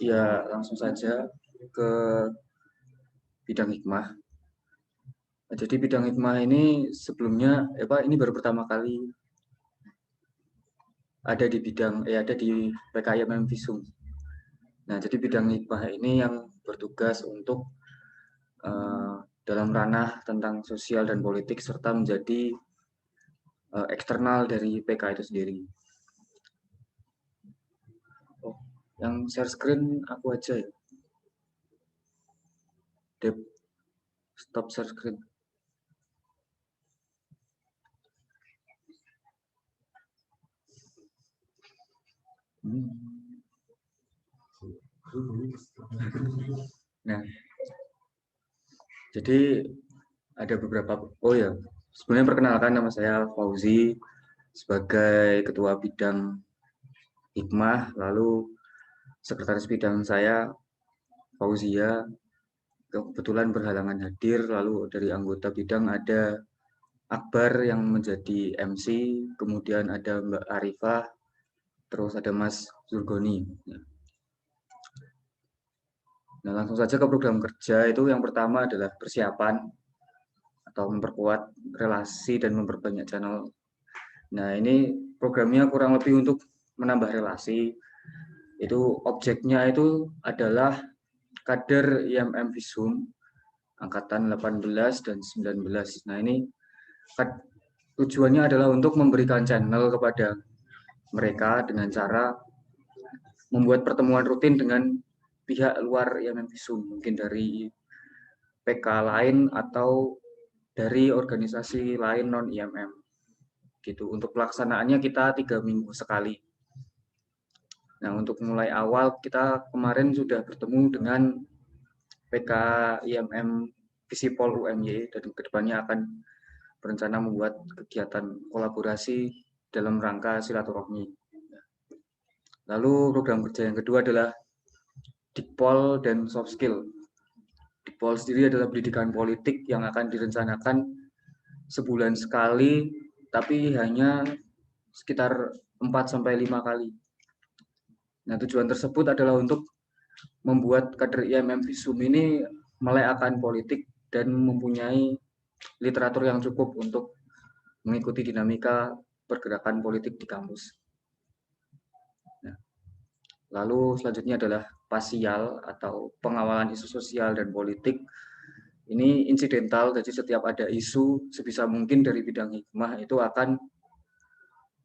Ya, langsung saja ke bidang hikmah. Jadi bidang hikmah ini sebelumnya, ini baru pertama kali ada di PKIMM Visum. Nah, jadi bidang hikmah ini yang bertugas untuk dalam ranah tentang sosial dan politik serta menjadi eksternal dari PK itu sendiri. Oh, yang share screen aku aja ya. Dep, stop share screen. Nah, jadi ada beberapa, oh ya, sebenarnya perkenalkan, nama saya Fauzi sebagai Ketua Bidang Hikmah, lalu Sekretaris Bidang saya Fauzia, kebetulan berhalangan hadir, lalu dari anggota bidang ada Akbar yang menjadi MC, kemudian ada Mbak Arifah, terus ada Mas Zurgoni. Nah, langsung saja ke program kerja. Itu yang pertama adalah persiapan atau memperkuat relasi dan memperbanyak channel. Nah, ini programnya kurang lebih untuk menambah relasi. Itu objeknya itu adalah kader IMM Visum angkatan 18 dan 19. Nah, ini tujuannya adalah untuk memberikan channel kepada mereka dengan cara membuat pertemuan rutin dengan pihak luar IMM Visum, mungkin dari PK lain atau dari organisasi lain non IMM. Gitu. Untuk pelaksanaannya kita 3 minggu sekali. Nah, untuk mulai awal kita kemarin sudah bertemu dengan PK IMM Visipol UMY dan kedepannya akan berencana membuat kegiatan kolaborasi dalam rangka silaturahmi. Lalu program kerja yang kedua adalah Dikpol dan soft skill. Dikpol sendiri adalah pendidikan politik yang akan direncanakan sebulan sekali, tapi hanya sekitar 4-5 kali. Nah, tujuan tersebut adalah untuk membuat kader IMM Visum ini melek akan politik dan mempunyai literatur yang cukup untuk mengikuti dinamika pergerakan politik di kampus. Nah, lalu selanjutnya adalah pasial atau pengawalan isu sosial dan politik. Ini insidental, jadi setiap ada isu sebisa mungkin dari bidang hikmah itu akan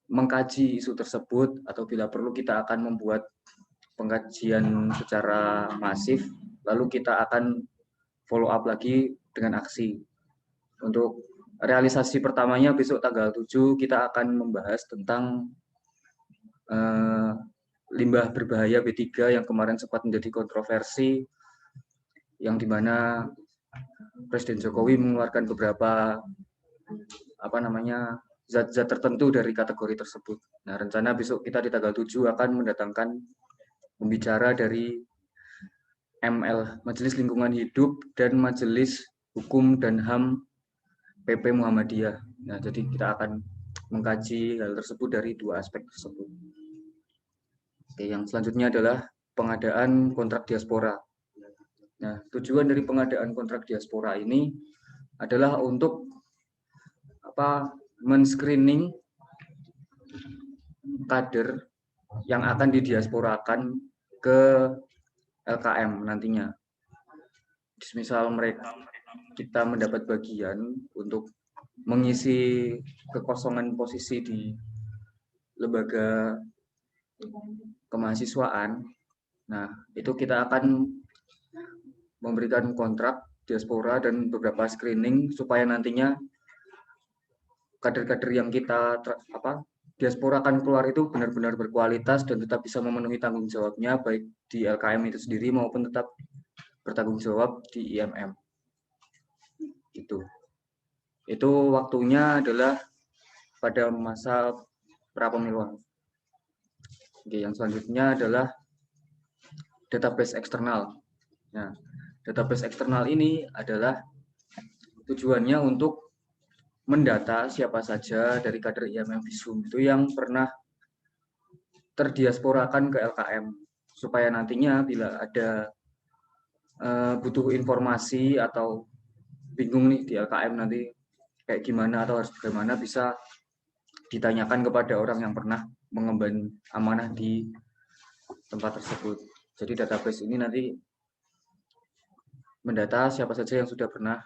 mengkaji isu tersebut, atau bila perlu kita akan membuat pengkajian secara masif, lalu kita akan follow up lagi dengan aksi. Untuk realisasi pertamanya besok tanggal 7 kita akan membahas tentang limbah berbahaya B3 yang kemarin sempat menjadi kontroversi, yang dimana Presiden Jokowi mengeluarkan beberapa zat-zat tertentu dari kategori tersebut. Nah, rencana besok kita di tanggal 7 akan mendatangkan pembicara dari ML, Majelis Lingkungan Hidup, dan Majelis Hukum dan HAM PP Muhammadiyah. Nah, jadi kita akan mengkaji hal tersebut dari 2 aspek tersebut. Oke, yang selanjutnya adalah pengadaan kontrak diaspora. Nah, tujuan dari pengadaan kontrak diaspora ini adalah untuk men-screening kader yang akan didiasporakan ke LKM nantinya. Misal kita mendapat bagian untuk mengisi kekosongan posisi di lembaga kemahasiswaan. Nah, itu kita akan memberikan kontrak diaspora dan beberapa screening supaya nantinya kader-kader yang kita diaspora akan keluar itu benar-benar berkualitas dan tetap bisa memenuhi tanggung jawabnya baik di LKM itu sendiri maupun tetap bertanggung jawab di IMM. Itu waktunya adalah pada masa prapemiluan. Oke, yang selanjutnya adalah database eksternal. Nah, database eksternal ini adalah tujuannya untuk mendata siapa saja dari kader IMM Visum itu yang pernah terdiasporakan ke LKM, supaya nantinya bila ada butuh informasi atau bingung nih di LKM nanti kayak gimana atau harus bagaimana, bisa ditanyakan kepada orang yang pernah mengemban amanah di tempat tersebut. Jadi database ini nanti mendata siapa saja yang sudah pernah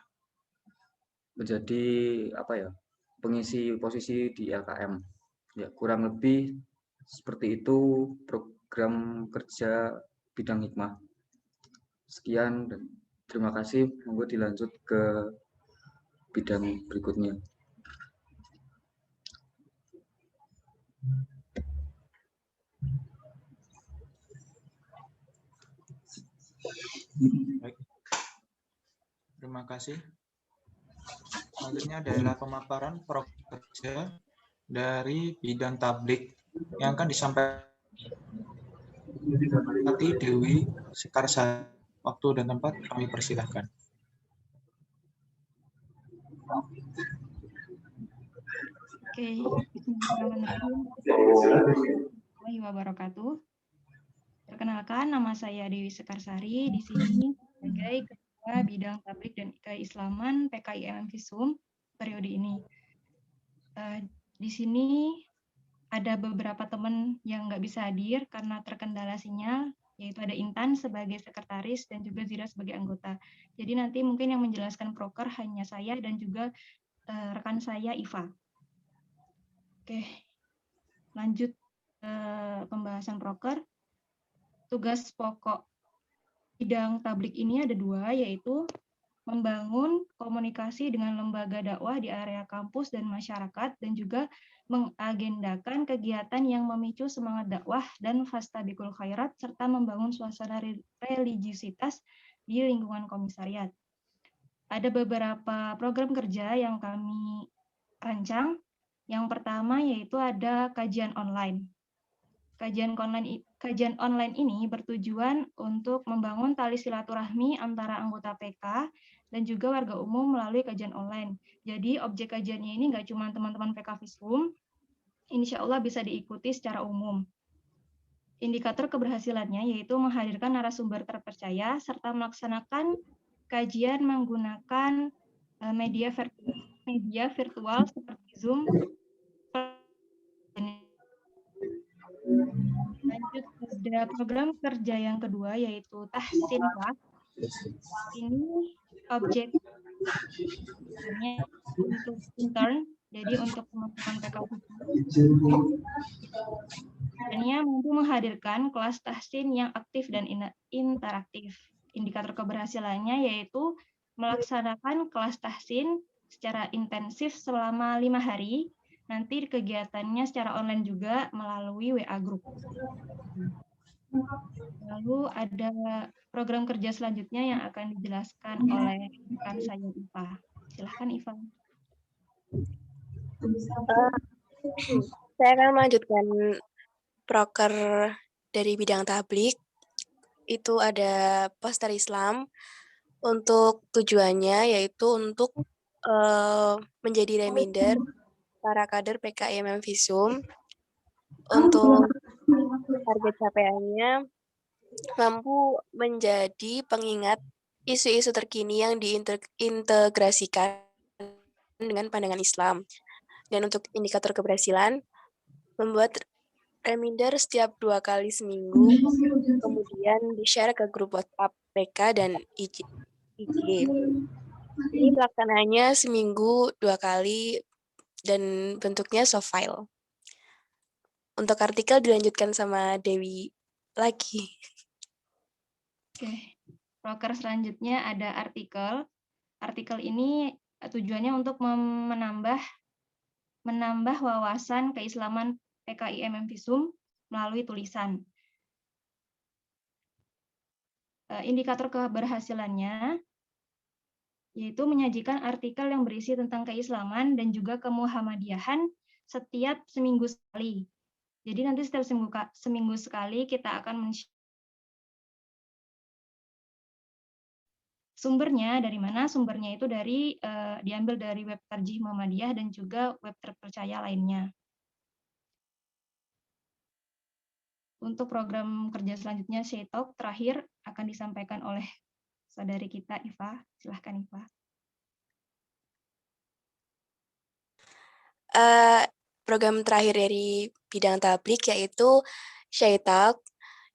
menjadi pengisi posisi di LKM. Ya, kurang lebih seperti itu program kerja bidang hikmah. Sekian dan terima kasih. Monggo dilanjut ke bidang berikutnya. Baik. Terima kasih. Selanjutnya adalah pemaparan program kerja dari bidang tablik yang akan disampaikan Dewi Sekarsari. Waktu dan tempat kami persilahkan. Oke, Bismillahirrahmanirrahim. Warahmatullahi wabarakatuh. Perkenalkan, nama saya Dewi Sekarsari. Di sini sebagai Ketua Bidang Tablik dan Keislaman PKIMM Visum periode ini. Di sini ada beberapa teman yang nggak bisa hadir karena terkendala sinyal, yaitu ada Intan sebagai sekretaris dan juga Zira sebagai anggota. Jadi nanti mungkin yang menjelaskan proker hanya saya dan juga rekan saya Iva. Oke, lanjut pembahasan proker. Tugas pokok bidang tablik ini ada 2, yaitu membangun komunikasi dengan lembaga dakwah di area kampus dan masyarakat, dan juga mengagendakan kegiatan yang memicu semangat dakwah dan fastabiqul khairat, serta membangun suasana religiusitas di lingkungan komisariat. Ada beberapa program kerja yang kami rancang. Yang pertama yaitu ada kajian online. Kajian online ini bertujuan untuk membangun tali silaturahmi antara anggota PK dan juga warga umum melalui kajian online. Jadi objek kajiannya ini nggak cuma teman-teman PK Visum, insya Allah bisa diikuti secara umum. Indikator keberhasilannya yaitu menghadirkan narasumber terpercaya serta melaksanakan kajian menggunakan media virtual seperti Zoom. Lanjut pada program kerja yang kedua yaitu tahsin kelas. Ini objeknya untuk intern, jadi untuk teman-teman PKU. Ini mampu menghadirkan kelas tahsin yang aktif dan interaktif. Indikator keberhasilannya yaitu melaksanakan kelas tahsin secara intensif selama 5 hari. Nanti kegiatannya secara online juga melalui WA Group. Lalu ada program kerja selanjutnya yang akan dijelaskan oleh rekan saya Iva. Silahkan Iva. Saya akan melanjutkan proker dari bidang tablik. Itu ada poster Islam. Untuk tujuannya yaitu untuk menjadi reminder para kader PKIMM Visum untuk target capaiannya mampu menjadi pengingat isu-isu terkini yang diintegrasikan dengan pandangan Islam. Dan untuk indikator keberhasilan, membuat reminder setiap 2 kali seminggu, kemudian di-share ke grup WhatsApp PK dan IG. Ini pelaksanaannya seminggu 2 kali, dan bentuknya soft file. Untuk artikel dilanjutkan sama Dewi lagi. Oke, proker selanjutnya ada artikel. Artikel ini tujuannya untuk menambah wawasan keislaman PKIMM Visum melalui tulisan. Indikator keberhasilannya yaitu menyajikan artikel yang berisi tentang keislaman dan juga kemuhammadiyahan setiap seminggu sekali. Jadi nanti setiap seminggu sekali kita akan sumbernya dari mana? Sumbernya itu diambil dari web Tarjih Muhammadiyah dan juga web terpercaya lainnya. Untuk program kerja selanjutnya Shaytalk terakhir akan disampaikan oleh saudari kita Iva. Silahkan Iva. Program terakhir dari bidang tablik yaitu Shaytalk.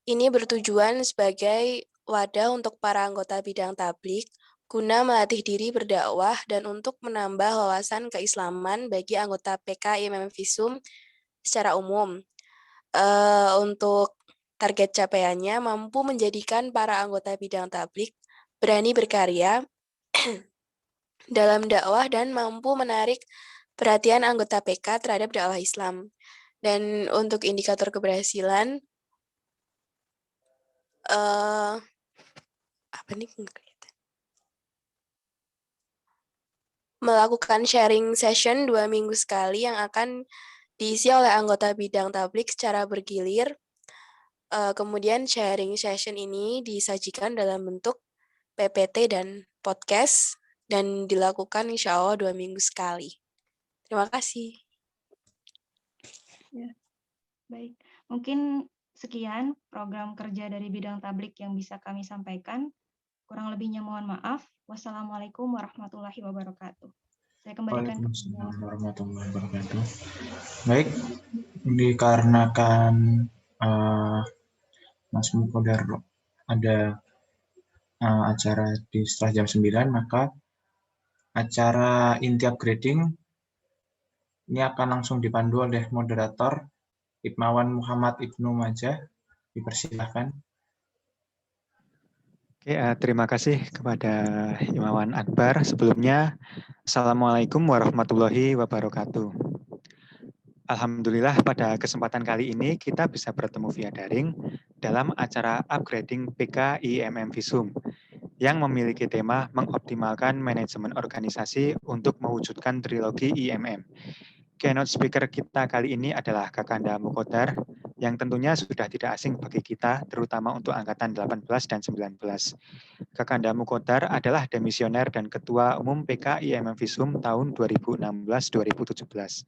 Ini bertujuan sebagai wadah untuk para anggota bidang tablik guna melatih diri berdakwah dan untuk menambah wawasan keislaman bagi anggota PK IMM Visum secara umum. Untuk target capaiannya mampu menjadikan para anggota bidang tabligh berani berkarya dalam dakwah dan mampu menarik perhatian anggota PK terhadap dakwah Islam. Dan untuk indikator keberhasilan, apa nih? Melakukan sharing session 2 minggu sekali yang akan diisi oleh anggota bidang tabligh secara bergilir. Kemudian sharing session ini disajikan dalam bentuk PPT dan podcast dan dilakukan insya Allah 2 minggu sekali. Terima kasih. Ya, baik. Mungkin sekian program kerja dari bidang tabligh yang bisa kami sampaikan. Kurang lebihnya mohon maaf. Wassalamualaikum warahmatullahi wabarakatuh. Saya kembalikan ke Waalaikumsalam warahmatullahi wabarakatuh. Baik, dikarenakan Mas Mukodar ada acara di setelah jam 9, maka acara inti upgrading ini akan langsung dipandu oleh moderator Hikmawan Muhammad Ibnu Majah. Dipersilahkan. Oke, terima kasih kepada Imawan Akbar. Sebelumnya, Assalamualaikum warahmatullahi wabarakatuh. Alhamdulillah pada kesempatan kali ini kita bisa bertemu via daring dalam acara upgrading PK IMM Visum yang memiliki tema mengoptimalkan manajemen organisasi untuk mewujudkan trilogi IMM. Keynote speaker kita kali ini adalah Kakanda Mukodar, yang tentunya sudah tidak asing bagi kita, terutama untuk angkatan 18 dan 19. Kakanda Mukodar adalah demisioner dan Ketua Umum PK IMM Visum tahun 2016-2017.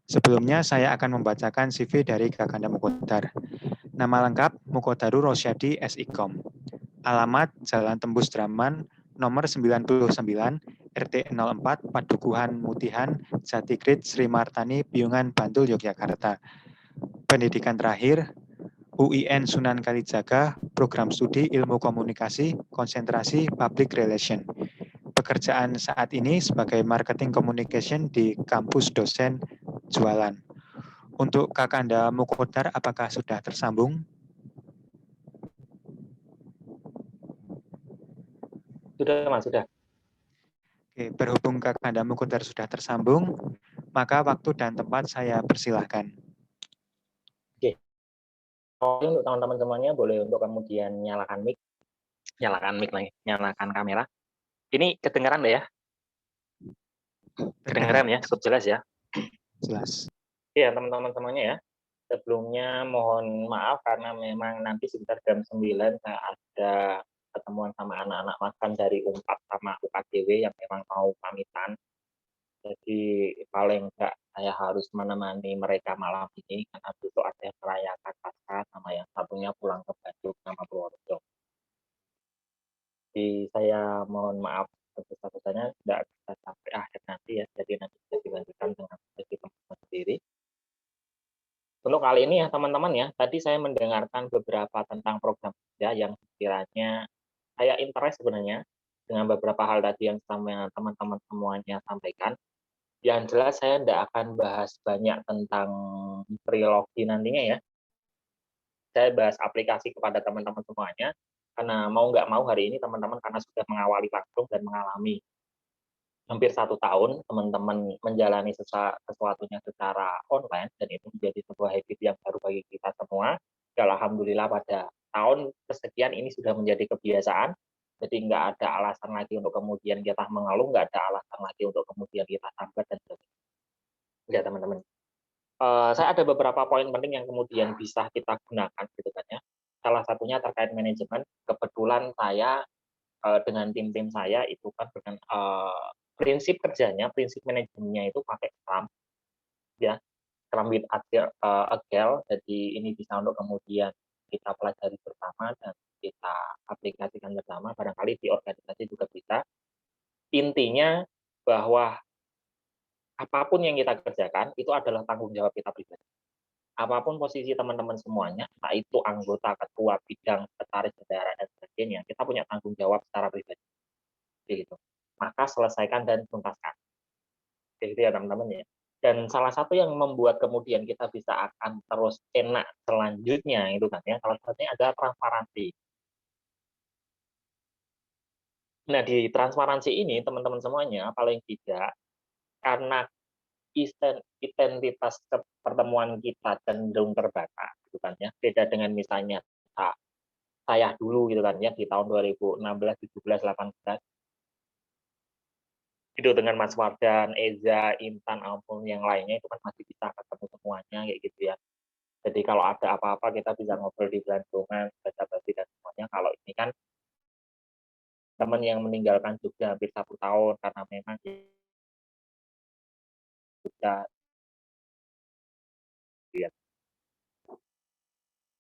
Sebelumnya saya akan membacakan CV dari Kakanda Mukodar. Nama lengkap Mukodaru Rosyadi SIKOM. Alamat Jalan Tembus Draman, nomor 99, RT 04, Padukuhan Mutihan, Jatigrit, Sri Martani, Piungan, Bantul, Yogyakarta. Pendidikan terakhir, UIN Sunan Kalijaga, Program Studi Ilmu Komunikasi, Konsentrasi Public Relation. Pekerjaan saat ini sebagai Marketing Communication di kampus dosen jualan. Untuk Kakanda Mukodar, apakah sudah tersambung? Sudah, Mas, sudah. Oke, berhubung Kakanda Mukodar sudah tersambung, maka waktu dan tempat saya persilahkan. Oke. Untuk teman-teman semuanya boleh untuk kemudian nyalakan mic lagi, nyalakan kamera. Ini kedengaran nggak ya? Kedengaran ya, cukup jelas ya? Jelas. Iya, teman-teman semuanya ya. Sebelumnya mohon maaf karena memang nanti sekitar jam 9 saya ada ketemuan sama anak-anak makan dari UNPAD sama UKJW yang memang mau pamitan. Jadi paling enggak saya harus menemani mereka malam ini karena besok ada yang merayakan Paskah sama yang satunya pulang ke Bandung sama Purworejo. Jadi saya mohon maaf sebesar-besarnya tidak bisa sampai akhir nanti ya. Jadi nanti bisa dilanjutkan dengan sesi teman-teman sendiri. Untuk kali ini ya teman-teman ya, tadi saya mendengarkan beberapa tentang program kerja yang sekiranya saya interest sebenarnya dengan beberapa hal tadi yang teman-teman semuanya sampaikan. Yang jelas saya tidak akan bahas banyak tentang trilogi nantinya ya. Saya bahas aplikasi kepada teman-teman semuanya, karena mau nggak mau hari ini teman-teman karena sudah mengawali langsung dan mengalami hampir 1 tahun teman-teman menjalani sesuatunya secara online dan itu menjadi sebuah habit yang baru bagi kita semua. Ya, alhamdulillah pada tahun kesekian ini sudah menjadi kebiasaan. Jadi nggak ada alasan lagi untuk kemudian kita mengeluh, nggak ada alasan lagi untuk kemudian kita sambat dan sebagainya. Ya teman-teman. Saya ada beberapa poin penting yang kemudian bisa kita gunakan gitu kan ya. Salah satunya terkait manajemen. Kebetulan saya dengan tim-tim saya itu kan dengan prinsip kerjanya, prinsip manajemennya itu pakai Scrum, ya, Scrum with Agile. Jadi ini bisa untuk kemudian kita pelajari bersama dan kita aplikasikan bersama. Barangkali di organisasi juga bisa. Intinya bahwa apapun yang kita kerjakan itu adalah tanggung jawab kita pribadi. Apapun posisi teman-teman semuanya, entah itu anggota, ketua, bidang, sekretaris, bendahara, dan sebagainya, kita punya tanggung jawab secara pribadi. Gitu. Maka selesaikan dan tuntaskan. Gitu ya teman-teman ya. Dan salah satu yang membuat kemudian kita bisa akan terus enak selanjutnya itu kan ya, salah satunya adalah transparansi. Nah, di transparansi ini teman-teman semuanya paling tidak karena identitas pertemuan kita cenderung terbatas gitu kan ya. Beda dengan misalnya saya dulu gitu kan ya di tahun 2016, 17, 18 itu dengan Mas Wardan, Eza, Intan, maupun yang lainnya itu kan masih bisa ketemu semuanya kayak gitu ya. Jadi kalau ada apa-apa kita bisa ngobrol di Blandungan, basa-basi dan semuanya. Kalau ini kan teman yang meninggalkan Jogja hampir 1 tahun karena memang sudah ya.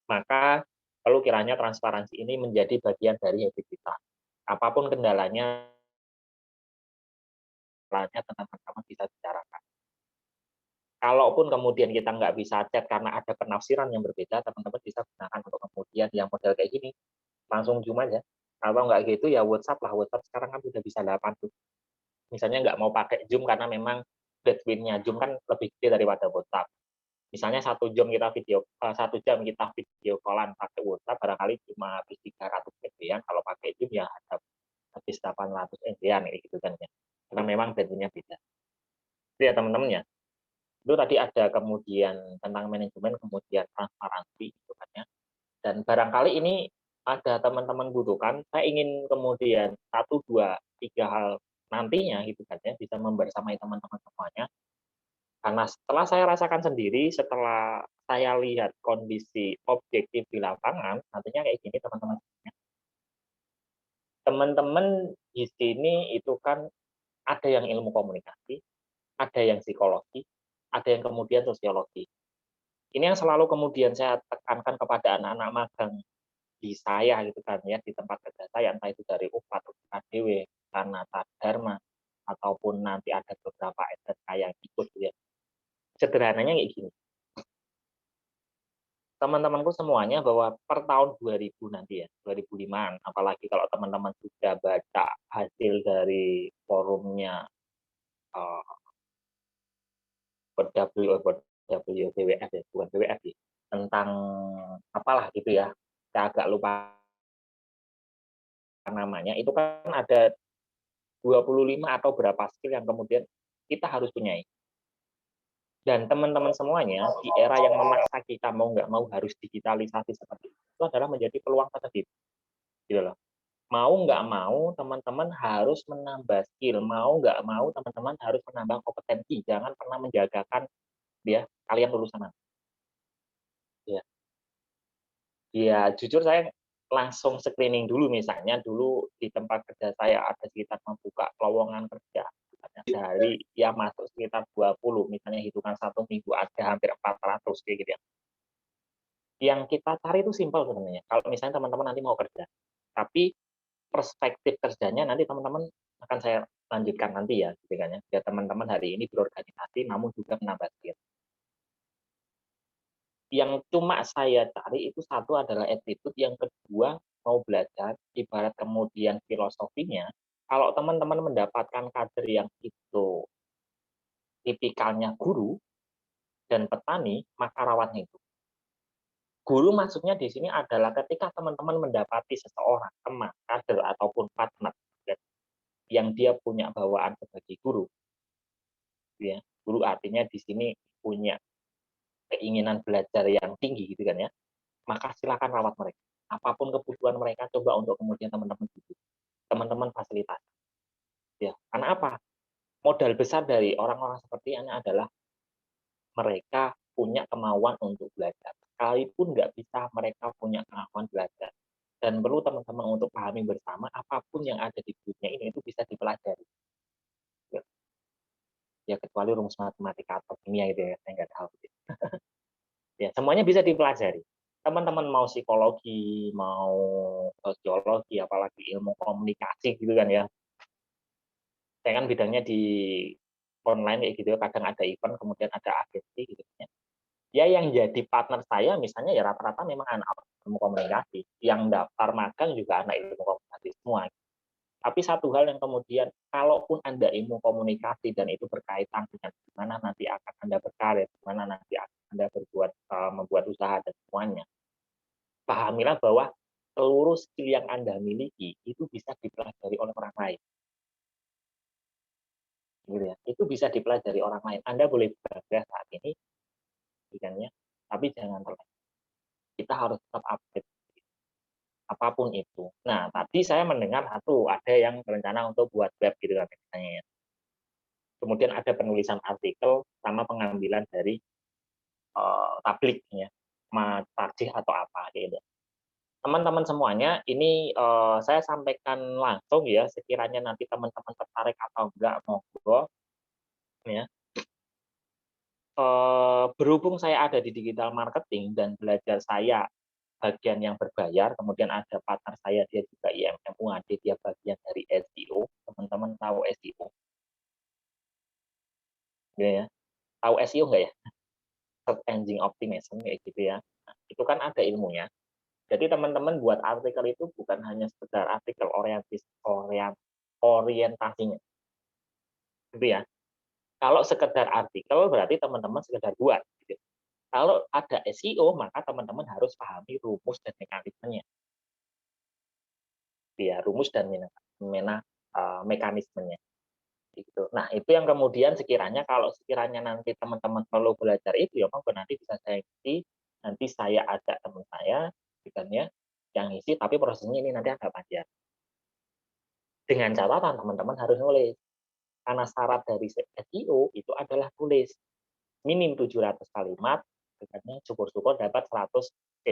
Maka perlu kiranya transparansi ini menjadi bagian dari habit kita. Apapun kendalanya, teman-teman bisa bicarakan. Kalaupun kemudian kita nggak bisa chat karena ada penafsiran yang berbeda, teman-teman bisa gunakan untuk kemudian yang model kayak gini, langsung Zoom aja. Kalau nggak gitu ya WhatsApp lah, WhatsApp sekarang kan sudah bisa 8 tuh. Misalnya nggak mau pakai Zoom karena memang bandwidth-nya Zoom kan lebih gede daripada WhatsApp. Misalnya 1 jam kita video callan pakai WhatsApp barangkali cuma habis 300 MB-an, kalau pakai Zoom ya ada habis 800 MB-an gitu kan ya. Karena memang bandwidth-nya beda. Itu ya teman-teman ya. Itu tadi ada kemudian tentang manajemen, kemudian transparansi gitu kan ya. Dan barangkali ini ada teman-teman butuhkan, saya ingin kemudian 1, 2, 3 hal nantinya gitu kan ya, bisa membersamai teman-teman semuanya. Karena setelah saya rasakan sendiri, setelah saya lihat kondisi objektif di lapangan, nantinya kayak gini teman-teman. Teman-teman di sini itu kan ada yang ilmu komunikasi, ada yang psikologi, ada yang kemudian sosiologi. Ini yang selalu kemudian saya tekankan kepada anak-anak magang di saya gitu kan ya, di tempat kerja saya, entah itu dari UPAD, UKDW, Sanata Dharma, ataupun nanti ada beberapa SSK yang ikut ya. Sederhananya kayak gini. Teman-temanku semuanya bahwa per tahun 2000 nanti ya, 2005-an, apalagi kalau teman-teman sudah baca hasil dari forumnya WWF ya, bukan WWF ya, tentang apalah gitu ya, saya agak lupa namanya, itu kan ada 25 atau berapa skill yang kemudian kita harus punyai. Dan teman-teman semuanya di era yang memaksa kita mau nggak mau harus digitalisasi seperti itu adalah menjadi peluang tersendiri. Gitu loh. Mau nggak mau teman-teman harus menambah skill, mau nggak mau teman-teman harus menambah kompetensi. Jangan pernah menjagakan ya kalian lulusan. Ya. Ya jujur saya langsung screening dulu, misalnya dulu di tempat kerja saya ada sekitar membuka lowongan kerja dari ya masuk sekitar 20, misalnya hitungan 1 minggu ada hampir 400 kayak gitu ya. Yang kita cari itu simpel sebenarnya. Kalau misalnya teman-teman nanti mau kerja, tapi perspektif kerjanya nanti teman-teman akan saya lanjutkan nanti ya, gitu kan ya. Biar teman-teman hari ini berorganisasi, namun juga menambah skill. Yang cuma saya cari itu satu adalah attitude, yang kedua mau belajar, ibarat kemudian filosofinya. Kalau teman-teman mendapatkan kader yang itu tipikalnya guru dan petani, maka rawatnya itu. Guru maksudnya di sini adalah ketika teman-teman mendapati seseorang, teman, kader, ataupun partner yang dia punya bawaan sebagai guru. Ya, guru artinya di sini punya keinginan belajar yang tinggi gitu kan ya. Maka silakan rawat mereka. Apapun kebutuhan mereka, coba untuk kemudian teman-teman butuh. Teman-teman fasilitasi. Ya, karena apa? Modal besar dari orang-orang seperti ini adalah mereka punya kemauan untuk belajar. Sekalipun nggak bisa, mereka punya kemauan belajar. Dan perlu teman-teman untuk pahami bersama, apapun yang ada di dunia ini itu bisa dipelajari. Ya kecuali rumus matematika atau kimia gitu ya, saya nggak tahu. Ya, semuanya bisa dipelajari. Teman-teman mau psikologi, mau sosiologi, apalagi ilmu komunikasi gitu kan ya. Saya kan bidangnya di online kayak gitu, kadang ada event, kemudian ada agensi gitu ya. Ya yang jadi partner saya misalnya ya rata-rata memang anak ilmu komunikasi, yang daftar magang juga anak ilmu komunikasi semua. Tapi satu hal yang kemudian, kalaupun Anda ilmu komunikasi dan itu berkaitan dengan gimana nanti akan Anda berkarir, gimana nanti akan Anda membuat usaha dan semuanya, pahamilah bahwa seluruh skill yang Anda miliki itu bisa dipelajari oleh orang lain. Gitu ya. Itu bisa dipelajari orang lain. Anda boleh bangga saat ini, tapi jangan terlalu. Kita harus tetap update apapun itu. Nah, tadi saya mendengar ada yang berencana untuk buat web gitu kan misalnya. Kemudian ada penulisan artikel sama pengambilan dari tablik ya, tarjih atau apa gitu. Teman-teman semuanya, ini saya sampaikan langsung ya, sekiranya nanti teman-teman tertarik atau enggak, monggo ya. Berhubung saya ada di digital marketing dan belajar saya bagian yang berbayar, kemudian ada partner saya, dia juga IMM UAD, dia bagian dari SEO. Teman-teman tahu SEO? Ya, tahu SEO enggak ya? Search Engine Optimization kayak gitu ya. Nah, itu kan ada ilmunya. Jadi teman-teman buat artikel itu bukan hanya sekedar artikel orientasinya. Gitu ya. Kalau sekedar artikel berarti teman-teman sekedar buat. Gitu. Kalau ada SEO, maka teman-teman harus pahami rumus dan mekanismenya. Ya, rumus dan mekanismenya. Gitu. Nah, itu yang kemudian kalau sekiranya nanti teman-teman perlu belajar itu, ya monggo nanti bisa saya isi, nanti saya ajak teman saya, ya, yang isi, tapi prosesnya ini nanti agak panjang. Dengan catatan teman-teman harus nulis. Karena syarat dari SEO itu adalah tulis minim 700 kalimat, syukur-syukur dapat 1000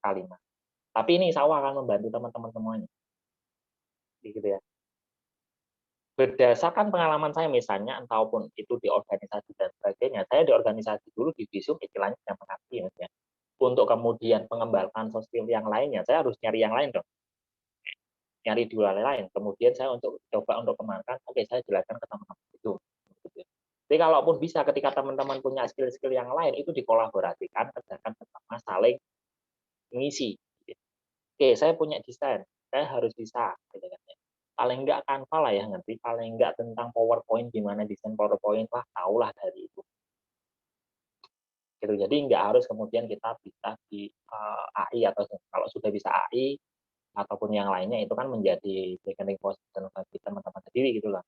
kalimat. Tapi ini insya Allah akan membantu teman-teman semuanya. Gitu ya. Berdasarkan pengalaman saya misalnya, entahpun itu di organisasi dan sebagainya, saya di organisasi dulu di Visum istilahnya yang mengabdi ya. Untuk kemudian mengembangkan sosial yang lainnya, saya harus nyari yang lain dong. Nyari di wilayah lain. Kemudian saya coba untuk kembangkan, oke saya jelaskan ke teman-teman itu. Jadi kalaupun bisa ketika teman-teman punya skill-skill yang lain, itu dikolaborasikan, kerjakan bersama, saling mengisi. Oke, saya punya desain, saya harus bisa. Paling enggak Canva lah ya nanti, paling enggak tentang PowerPoint, gimana desain PowerPoint lah, tahulah dari itu. Gitu. Jadi enggak harus kemudian kita bisa di AI atau kalau sudah bisa AI ataupun yang lainnya itu kan menjadi bargaining position bagi teman-teman sendiri gitu lah.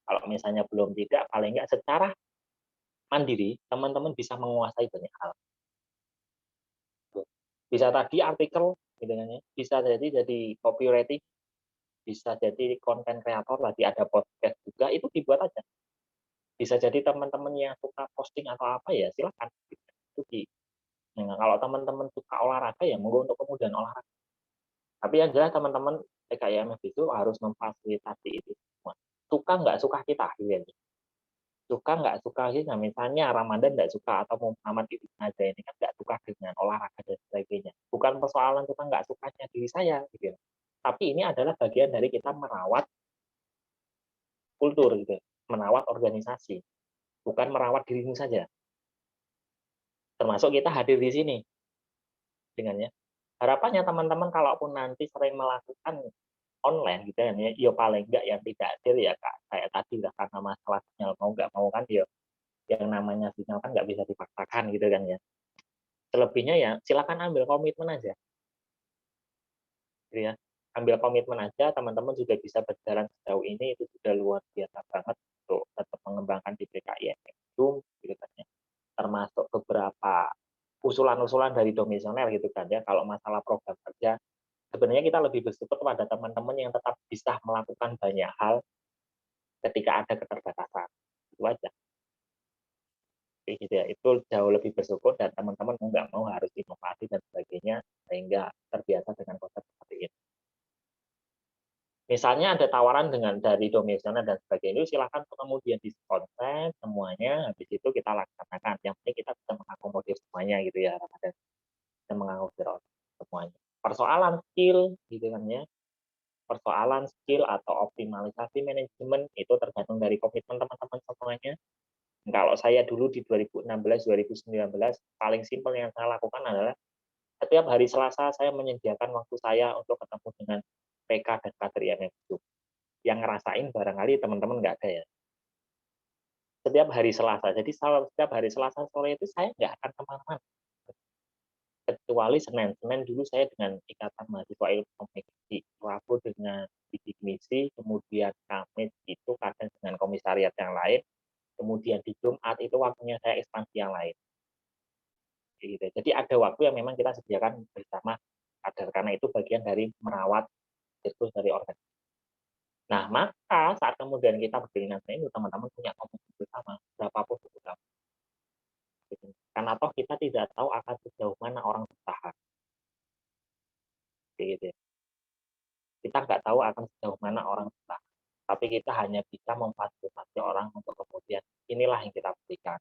Kalau misalnya belum tidak, paling enggak secara mandiri teman-teman bisa menguasai banyak hal. Bisa tadi artikel, gitu kan ya, bisa jadi copywriting, bisa jadi konten kreator, lagi ada podcast juga, itu dibuat aja. Bisa jadi teman-teman yang suka posting atau apa ya silakan. Nah, kalau teman-teman suka olahraga ya monggo untuk kemudian olahraga. Tapi yang jelas teman-teman PKIMF itu harus memfasilitasi itu semua. Suka nggak suka kita, gitu. Suka nggak suka sih, nah misalnya Ramadan nggak suka atau Muhammad Ibn aja ini kan nggak suka dengan olahraga dan sebagainya. Bukan persoalan suka nggak sukanya diri saya, gitu. Tapi ini adalah bagian dari kita merawat kultur, gitu, merawat organisasi, bukan merawat dirimu saja. Termasuk kita hadir di sini, dengannya. Harapannya teman-teman kalaupun nanti sering melakukan online gitu ya paling enggak yang tidak hadir ya Kak, kayak tadi lah karena masalah sinyal mau nggak mau kan ya yang namanya sinyal kan nggak bisa dipaksakan gitu kan ya. Selebihnya ya silakan ambil komitmen aja. Gitu ya. Ambil komitmen aja, teman-teman juga bisa berjalan sejauh ini itu sudah luar biasa banget untuk tetap mengembangkan di PKIMF itu gitu kan ya. Termasuk beberapa usulan-usulan dari domisioner gitu kan ya, kalau masalah program kerja sebenarnya kita lebih bersyukur kepada teman-teman yang tetap bisa melakukan banyak hal ketika ada keterbatasan. Itu aja. Gitu ya. Itu jauh lebih bersyukur dan teman-teman mau nggak mau harus inovasi dan sebagainya sehingga terbiasa dengan konsep seperti ini. Misalnya ada tawaran dari domisioner dan sebagainya, itu silakan kemudian diskonsep semuanya, habis itu kita laksanakan. Yang penting kita bisa mengakomodir semuanya gitu ya, dan bisa mengakomodir semuanya. Persoalan skill gitu kan ya, persoalan skill atau optimalisasi manajemen itu tergantung dari komitmen teman-teman semuanya. Kalau saya dulu di 2016-2019 paling simpel yang saya lakukan adalah setiap hari Selasa saya menyediakan waktu saya untuk ketemu dengan PK dan kader IMM Visum. Yang ngerasain barangkali teman-teman nggak ada ya. Setiap hari Selasa, jadi setiap hari Selasa sore itu saya nggak akan kemana-mana. Kecuali Senin. Senin dulu saya dengan Ikatan Mahasiswa Ilmu Komunikasi, Rabu dengan bidik misi, kemudian Kamis itu kadang dengan komisariat yang lain, kemudian di Jumat itu waktunya saya ekspansi yang lain. Gitu. Jadi ada waktu yang memang kita sediakan bersama kader, karena itu bagian dari merawat siklus dari organisasi. Nah, maka saat kemudian kita berdirikan ini, teman-teman punya komitmen bersama, berapapun bersama. Karena toh kita tidak tahu akan sejauh mana orang bertahan. Gitu. Kita nggak tahu akan sejauh mana orang bertahan. Tapi kita hanya bisa memfasilitasi orang untuk kemudian inilah yang kita berikan.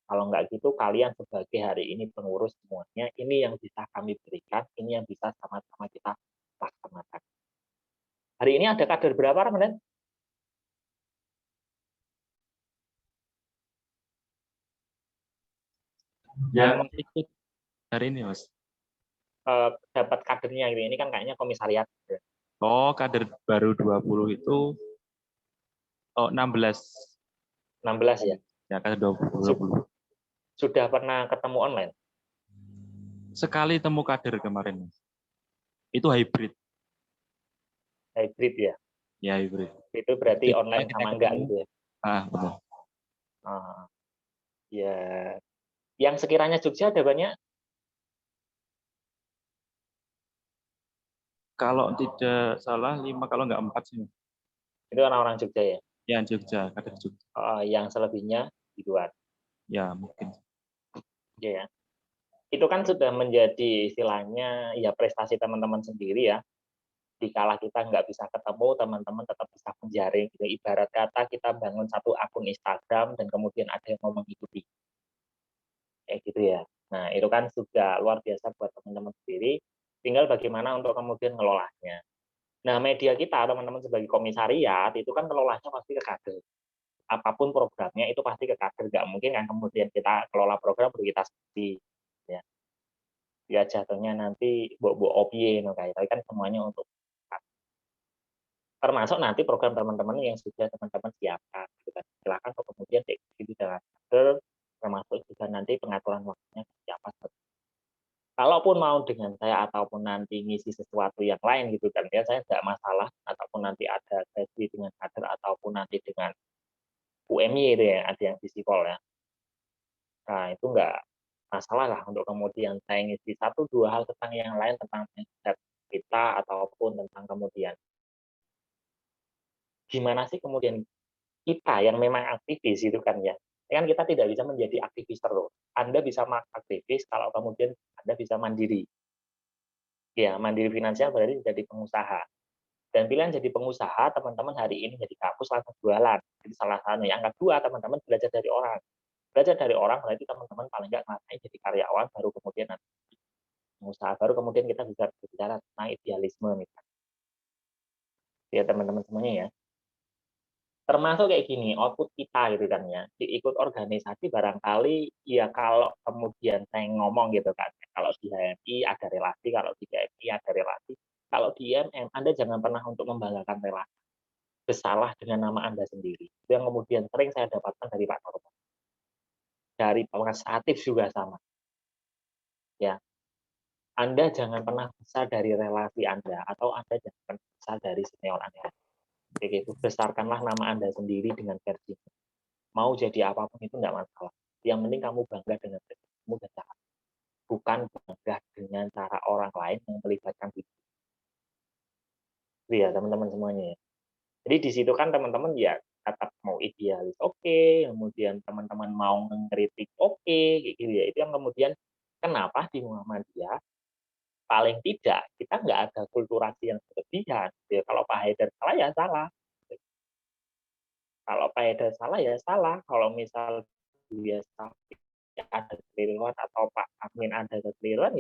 Kalau nggak gitu, kalian sebagai hari ini pengurus semuanya, ini yang bisa kami berikan, ini yang bisa sama-sama kita laksanakan. Hari ini ada kader berapa, Ramadan? Yang ikut hari ini, Mas. Dapat kadernya ini kan kayaknya komisariat. Oh, kader baru 20 itu 16. 16 ya? Ya, kader 20. Sudah pernah ketemu online? Sekali temu kader kemarin. Itu hybrid. Hybrid ya? Ya, hybrid. Itu berarti Jadi, online sama enggak gitu ya? Betul. Ya. Yang sekiranya Jogja ada banyak? Kalau tidak salah 5, kalau nggak 4 sih. Itu orang-orang Jogja ya? Ya, Jogja, kader Jogja. Yang selebihnya di luar? Ya, mungkin. Ya. Itu kan sudah menjadi istilahnya ya prestasi teman-teman sendiri ya. Dikala kita nggak bisa ketemu, teman-teman tetap bisa menjaring. Gitu. Ibarat kata kita bangun satu akun Instagram dan kemudian ada yang mau mengikuti. Kayak gitu ya. Nah, itu kan sudah luar biasa buat teman-teman sendiri. Tinggal bagaimana untuk kemudian ngelolanya. Nah, media kita, teman-teman sebagai komisariat, itu kan ngelolanya pasti ke kader. Apapun programnya, itu pasti ke kader. Nggak mungkin kan kemudian kita kelola program, baru kita sendiri. Ya jatuhnya nanti buat opie, tapi kan semuanya untuk termasuk nanti program teman-teman yang sudah teman-teman siapkan. Silakan untuk kemudian dieksekusi dengan kader, termasuk juga nanti pengaturan waktunya siapa. Kalaupun mau dengan saya ataupun nanti ngisi sesuatu yang lain gitu kan ya, saya tidak masalah, ataupun nanti ada sesi dengan kader ataupun nanti dengan UMY itu ya, ada yang fisikal ya. Nah, itu enggak masalah lah untuk kemudian saya ngisi 1-2 hal tentang yang lain, tentang mindset kita ataupun tentang kemudian gimana sih kemudian kita yang memang aktivis itu kan ya. Kan kita tidak bisa menjadi aktivis terus. Anda bisa aktivis kalau kemudian Anda bisa mandiri. Ya, mandiri finansial berarti jadi pengusaha. Dan pilihan jadi pengusaha, teman-teman hari ini jadi kampus langsung jualan. Jadi salah satu. Yang kedua, teman-teman belajar dari orang. Belajar dari orang berarti teman-teman paling nggak ngerasain jadi karyawan, baru kemudian nanti pengusaha, baru kemudian kita bisa berbicara tentang idealisme misalnya. Ya teman-teman semuanya ya. Termasuk kayak gini, output kita gitu kan ya, diikut organisasi barangkali ya kalau kemudian saya ngomong gitu kan, kalau di HMI ada relasi, kalau di KMI ada relasi, kalau di IMM Anda jangan pernah untuk membanggakan relasi, bersalah dengan nama Anda sendiri. Itu yang kemudian sering saya dapatkan dari Pak Korban. Dari Pak Satif juga sama. Ya, Anda jangan pernah besar dari relasi Anda, atau Anda jangan pernah besar dari senior Anda. Begitu, besarkanlah nama Anda sendiri dengan versi. Mau jadi apapun itu enggak masalah. Yang penting kamu bangga dengan versimu dan cara. Bukan bangga dengan cara orang lain yang melibatkan diri. Ya teman-teman semuanya ya. Jadi di situ kan teman-teman ya tetap mau idealis, oke. Kemudian teman-teman mau mengkritik, oke. Gitu ya. Itu yang kemudian kenapa di Muhammadiyah paling tidak kita nggak ada kulturasi yang berlebihan. Ya, kalau Pak Haidar salah ya salah. Kalau Pak Haidar salah ya salah. Kalau misal dia ada kekeliruan atau Pak Amin ada kekeliruan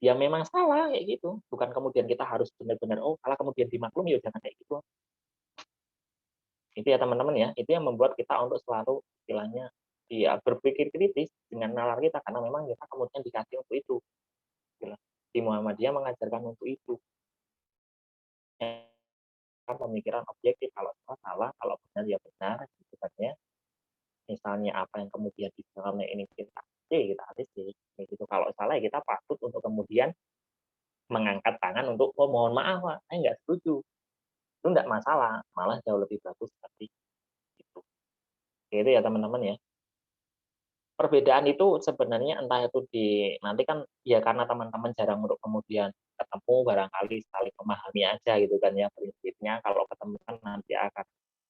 ya memang salah kayak gitu. Bukan kemudian kita harus benar-benar kalau kemudian dimaklumi ya jangan kayak gitu. Itu ya teman-teman ya. Itu yang membuat kita untuk selalu istilahnya ya berpikir kritis dengan nalar kita karena memang kita kemudian dikasih untuk itu. Di Muhammadiyah mengajarkan untuk itu. pemikiran objektif, kalau salah, kalau benar ya benar, gitu kan ya. Misalnya apa yang kemudian disampaikan ini kita C, gitu. Kalau salah ya kita patut untuk kemudian mengangkat tangan untuk mohon maaf Pak, saya nggak setuju. Itu nggak masalah, malah jauh lebih bagus seperti itu. Gitu ya teman-teman ya. Perbedaan itu sebenarnya entah itu nanti kan ya karena teman-teman jarang untuk kemudian ketemu, barangkali saling memahami aja gitu kan ya prinsipnya. Kalau ketemu kan nanti akan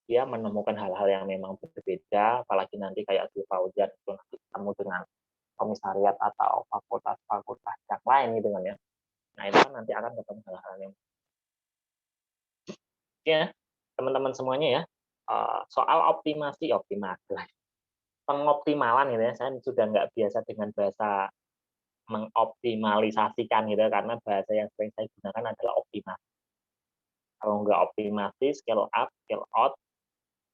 dia menemukan hal-hal yang memang berbeda, apalagi nanti kayak di Fauzan itu nanti ketemu dengan komisariat atau fakultas-fakultas yang lain gitu kan ya. Nah itu kan nanti akan ketemu hal-hal yang ya teman-teman semuanya ya. Soal optimasi pengoptimalan gitu ya, saya sudah nggak biasa dengan bahasa mengoptimalisasikan gitu karena bahasa yang sering saya gunakan adalah optimasi. Kalau nggak optimasi, scale up, scale out,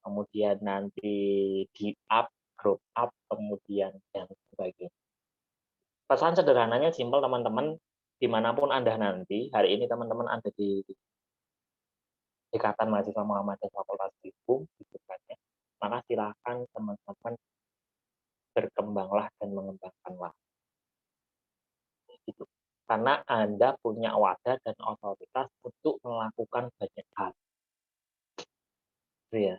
kemudian nanti di up, group up, kemudian dan sebagainya. Pesan sederhananya simpel teman-teman, dimanapun Anda nanti, hari ini teman-teman ada di Ikatan Mahasiswa Muhammadiyah Fakultas Hukum, gitu kan ya. Maka silakan teman-teman berkembanglah dan mengembangkanlah. Gitu. Karena Anda punya wadah dan otoritas untuk melakukan banyak hal. Gitu ya.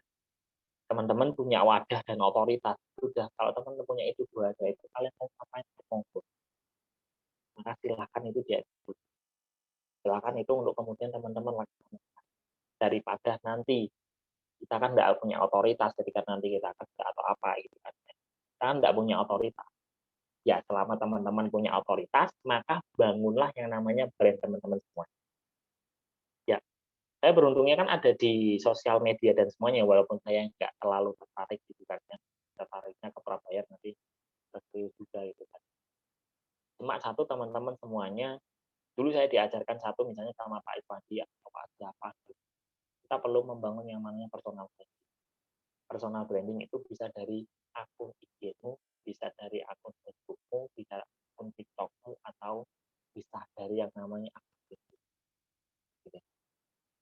Teman-teman punya wadah dan otoritas. Sudah, kalau teman-teman punya itu dua ada itu, kalian mau ngapain monggo. Maka silakan itu dieksekusi. Silakan itu untuk kemudian teman-teman lakukan. Daripada nanti kita kan nggak punya otoritas ketika nanti kita kerja atau apa gitu kan. Kita kan nggak punya otoritas. Ya, selama teman-teman punya otoritas, maka bangunlah yang namanya brand teman-teman semua. Ya, saya beruntungnya kan ada di sosial media dan semuanya, walaupun saya nggak terlalu tertarik gitu kan. Tertariknya ke Prabayar nanti serius juga gitu kan. Cuma satu teman-teman semuanya, dulu saya diajarkan satu misalnya sama Pak Irfandi atau Pak siapa, kita perlu membangun yang namanya personal branding. Personal branding itu bisa dari akun IG-mu, bisa dari akun Facebook-mu, bisa akun TikTok-mu, atau bisa dari yang namanya akun Facebook. Gitu.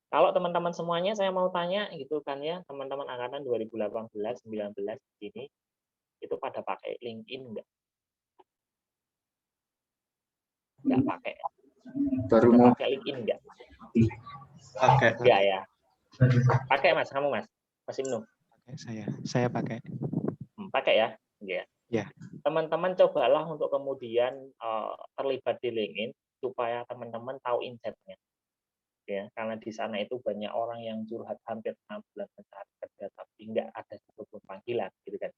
Kalau teman-teman semuanya saya mau tanya gitu kan ya, teman-teman angkatan 2018, 19 ini itu pada pakai LinkedIn enggak? Enggak pakai. Baru mau pakai LinkedIn enggak? Pakai. Enggak ya. Pakai Mas, kamu Mas. Mas Ibnu. Saya pakai. Pakai ya? Iya. Ya. Teman-teman cobalah untuk kemudian terlibat di LinkedIn supaya teman-teman tahu insight-nya. Ya, karena di sana itu banyak orang yang curhat hampir 6 bulan mencari kerja tapi enggak ada satupun panggilan gitu kan.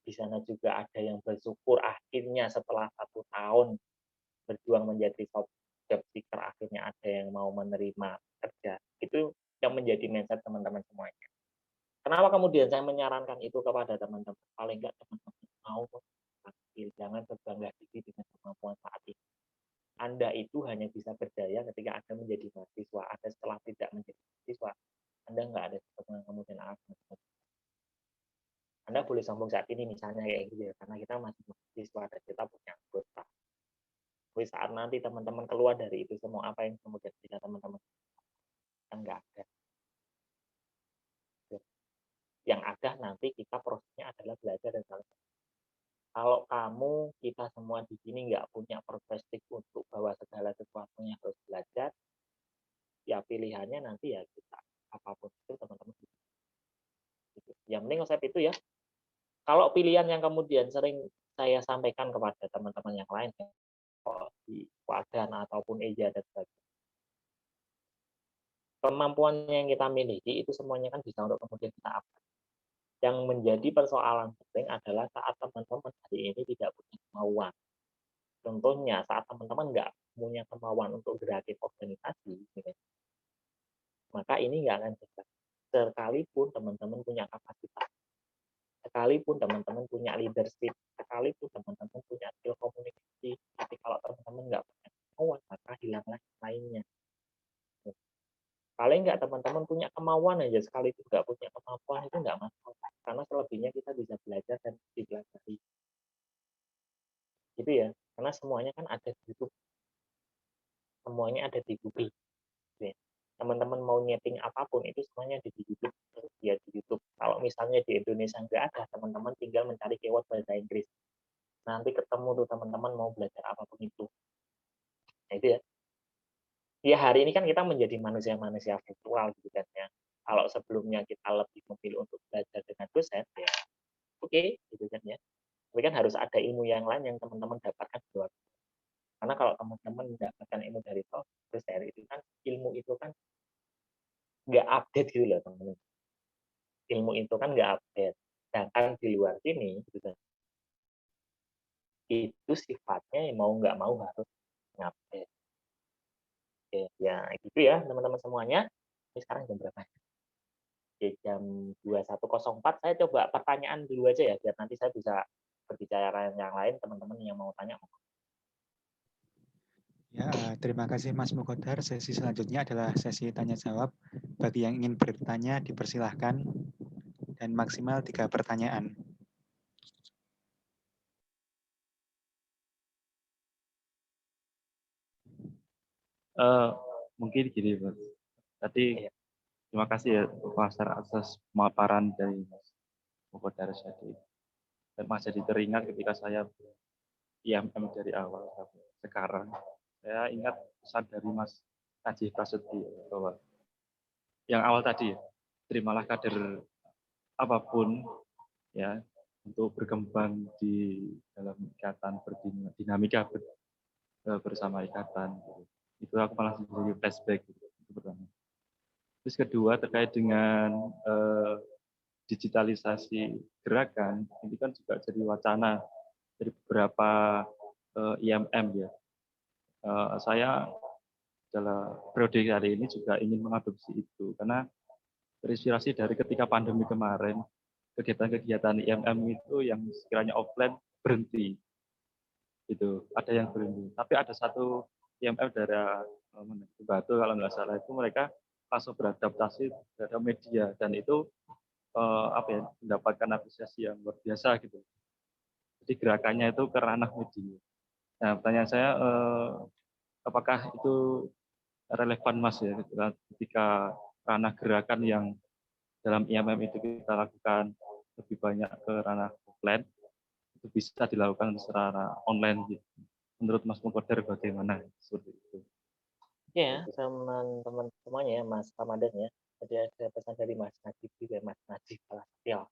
Di sana juga ada yang bersyukur akhirnya setelah 1 tahun berjuang menjadi job seeker akhirnya ada yang mau menerima kerja. Itu yang menjadi mindset teman-teman semuanya. Kenapa kemudian saya menyarankan itu kepada teman-teman? Paling enggak teman-teman mau tampil, jangan berbangga diri dengan kemampuan saat ini. Anda itu hanya bisa berdaya ketika Anda menjadi mahasiswa. Anda setelah tidak menjadi mahasiswa, Anda nggak ada sesuatu yang kemudian akan. Anda boleh sombong saat ini misalnya kayak gitu ya, karena kita masih mahasiswa dan kita punya anggota. Tapi saat nanti teman-teman keluar dari itu semua, apa yang kemudian bisa teman-teman enggak ada. Yang ada nanti kita prosesnya adalah belajar dan saling. Kalau kamu, kita semua di sini nggak punya perspektif untuk bahwa segala sesuatunya harus belajar, ya pilihannya nanti ya kita apapun itu teman-teman. Yang penting konsep itu ya. Kalau pilihan yang kemudian sering saya sampaikan kepada teman-teman yang lain, di Wadan ataupun Eja dan sebagainya, kemampuan yang kita miliki itu semuanya kan bisa untuk kemudian kita upgrade. Yang menjadi persoalan penting adalah saat teman-teman hari ini tidak punya kemauan. Contohnya saat teman-teman nggak punya kemauan untuk gerakin organisasi, maka ini nggak akan bisa. Sekalipun teman-teman punya kapasitas, sekalipun teman-teman punya leadership, sekalipun teman-teman punya skill komunikasi, tapi kalau teman-teman nggak punya kemauan, maka hilanglah lainnya. Paling nggak teman-teman punya kemauan aja, sekalipun nggak punya kemampuan itu nggak masalah, karena selebihnya kita bisa belajar dan dipelajari. Gitu ya, karena semuanya kan ada di YouTube. Semuanya ada di Google. Teman-teman mau nyeting apapun itu semuanya di YouTube, tersedia di YouTube. Kalau misalnya di Indonesia nggak ada, teman-teman tinggal mencari keyword bahasa Inggris. Nanti ketemu tuh teman-teman mau belajar apapun itu. Nah, itu ya. Ya hari ini kan kita menjadi manusia-manusia virtual gitu kan ya. Kalau sebelumnya kita lebih memilih untuk belajar dengan dosen, ya oke, gitu kan ya. Tapi kan harus ada ilmu yang lain yang teman-teman dapatkan di luar. Karena kalau teman-teman mendapatkan ilmu dari dosen itu kan ilmu itu kan nggak update gitu loh teman-teman. Ilmu itu kan nggak update. Sedangkan di luar sini, gitu kan, itu sifatnya mau nggak mau harus ngupdate. Oke, ya gitu ya teman-teman semuanya. Ini sekarang jam berapa? Oke, jam 21.04. Saya coba pertanyaan dulu aja ya, biar nanti saya bisa berbicara yang lain, teman-teman yang mau tanya. Ya, terima kasih Mas Mukodar. Sesi selanjutnya adalah sesi tanya-jawab. Bagi yang ingin bertanya, dipersilahkan. Dan maksimal 3 pertanyaan. Mungkin gini, Mas. Tadi terima kasih ya Pak Faisal atas pemaparan dari Mas Mukodar tadi. Dan masih teringat ketika saya IMM dari awal sampai sekarang. Saya ingat pesan dari Mas Najih Prasetyo bahwa yang awal tadi, terimalah kader apapun ya untuk berkembang di dalam ikatan berdinamika bersama ikatan. Itu aku malah menjadi flashback itu pertama. Terus kedua terkait dengan digitalisasi gerakan, ini kan juga jadi wacana dari beberapa IMM ya. Saya dalam periode kali ini juga ingin mengadopsi itu karena terinspirasi dari ketika pandemi kemarin, kegiatan-kegiatan IMM itu yang sekiranya offline berhenti. Itu ada yang berhenti. Tapi ada satu IMM dari Batu kalau nggak salah itu mereka langsung beradaptasi terhadap media dan itu mendapatkan apresiasi yang luar biasa gitu. Jadi gerakannya itu ke ranah media. Nah, pertanyaan saya apakah itu relevan Mas ya ketika ranah gerakan yang dalam IMM itu kita lakukan lebih banyak ke ranah offline itu bisa dilakukan secara online gitu. Menurut Mas Mukodar bagaimana seperti itu? Ya, teman-teman semuanya, Mas Ramadan ya. Tadi ada pesan dari Mas Najib juga, Mas Najib ya.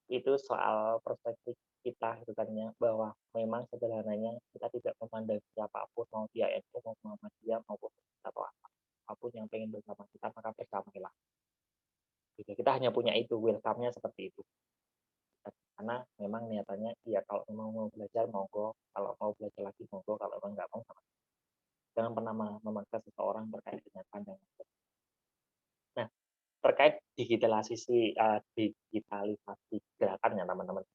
Itu soal perspektif kita gitu kan ya, bahwa memang sederhananya kita tidak memandang siapapun, mau dia NU, mau Muhammadiyah, maupun atau apapun yang pengen bersama kita, maka bersamailah. Gitu. Kita hanya punya itu, welcome-nya seperti itu. Karena memang niatannya, ya kalau memang mau belajar, monggo. Kalau mau belajar lagi, monggo. Kalau memang nggak mau, sama. Jangan pernah memaksa seseorang terkait dengan pandangan. Nah, terkait digitalisasi gerakan ya teman-teman.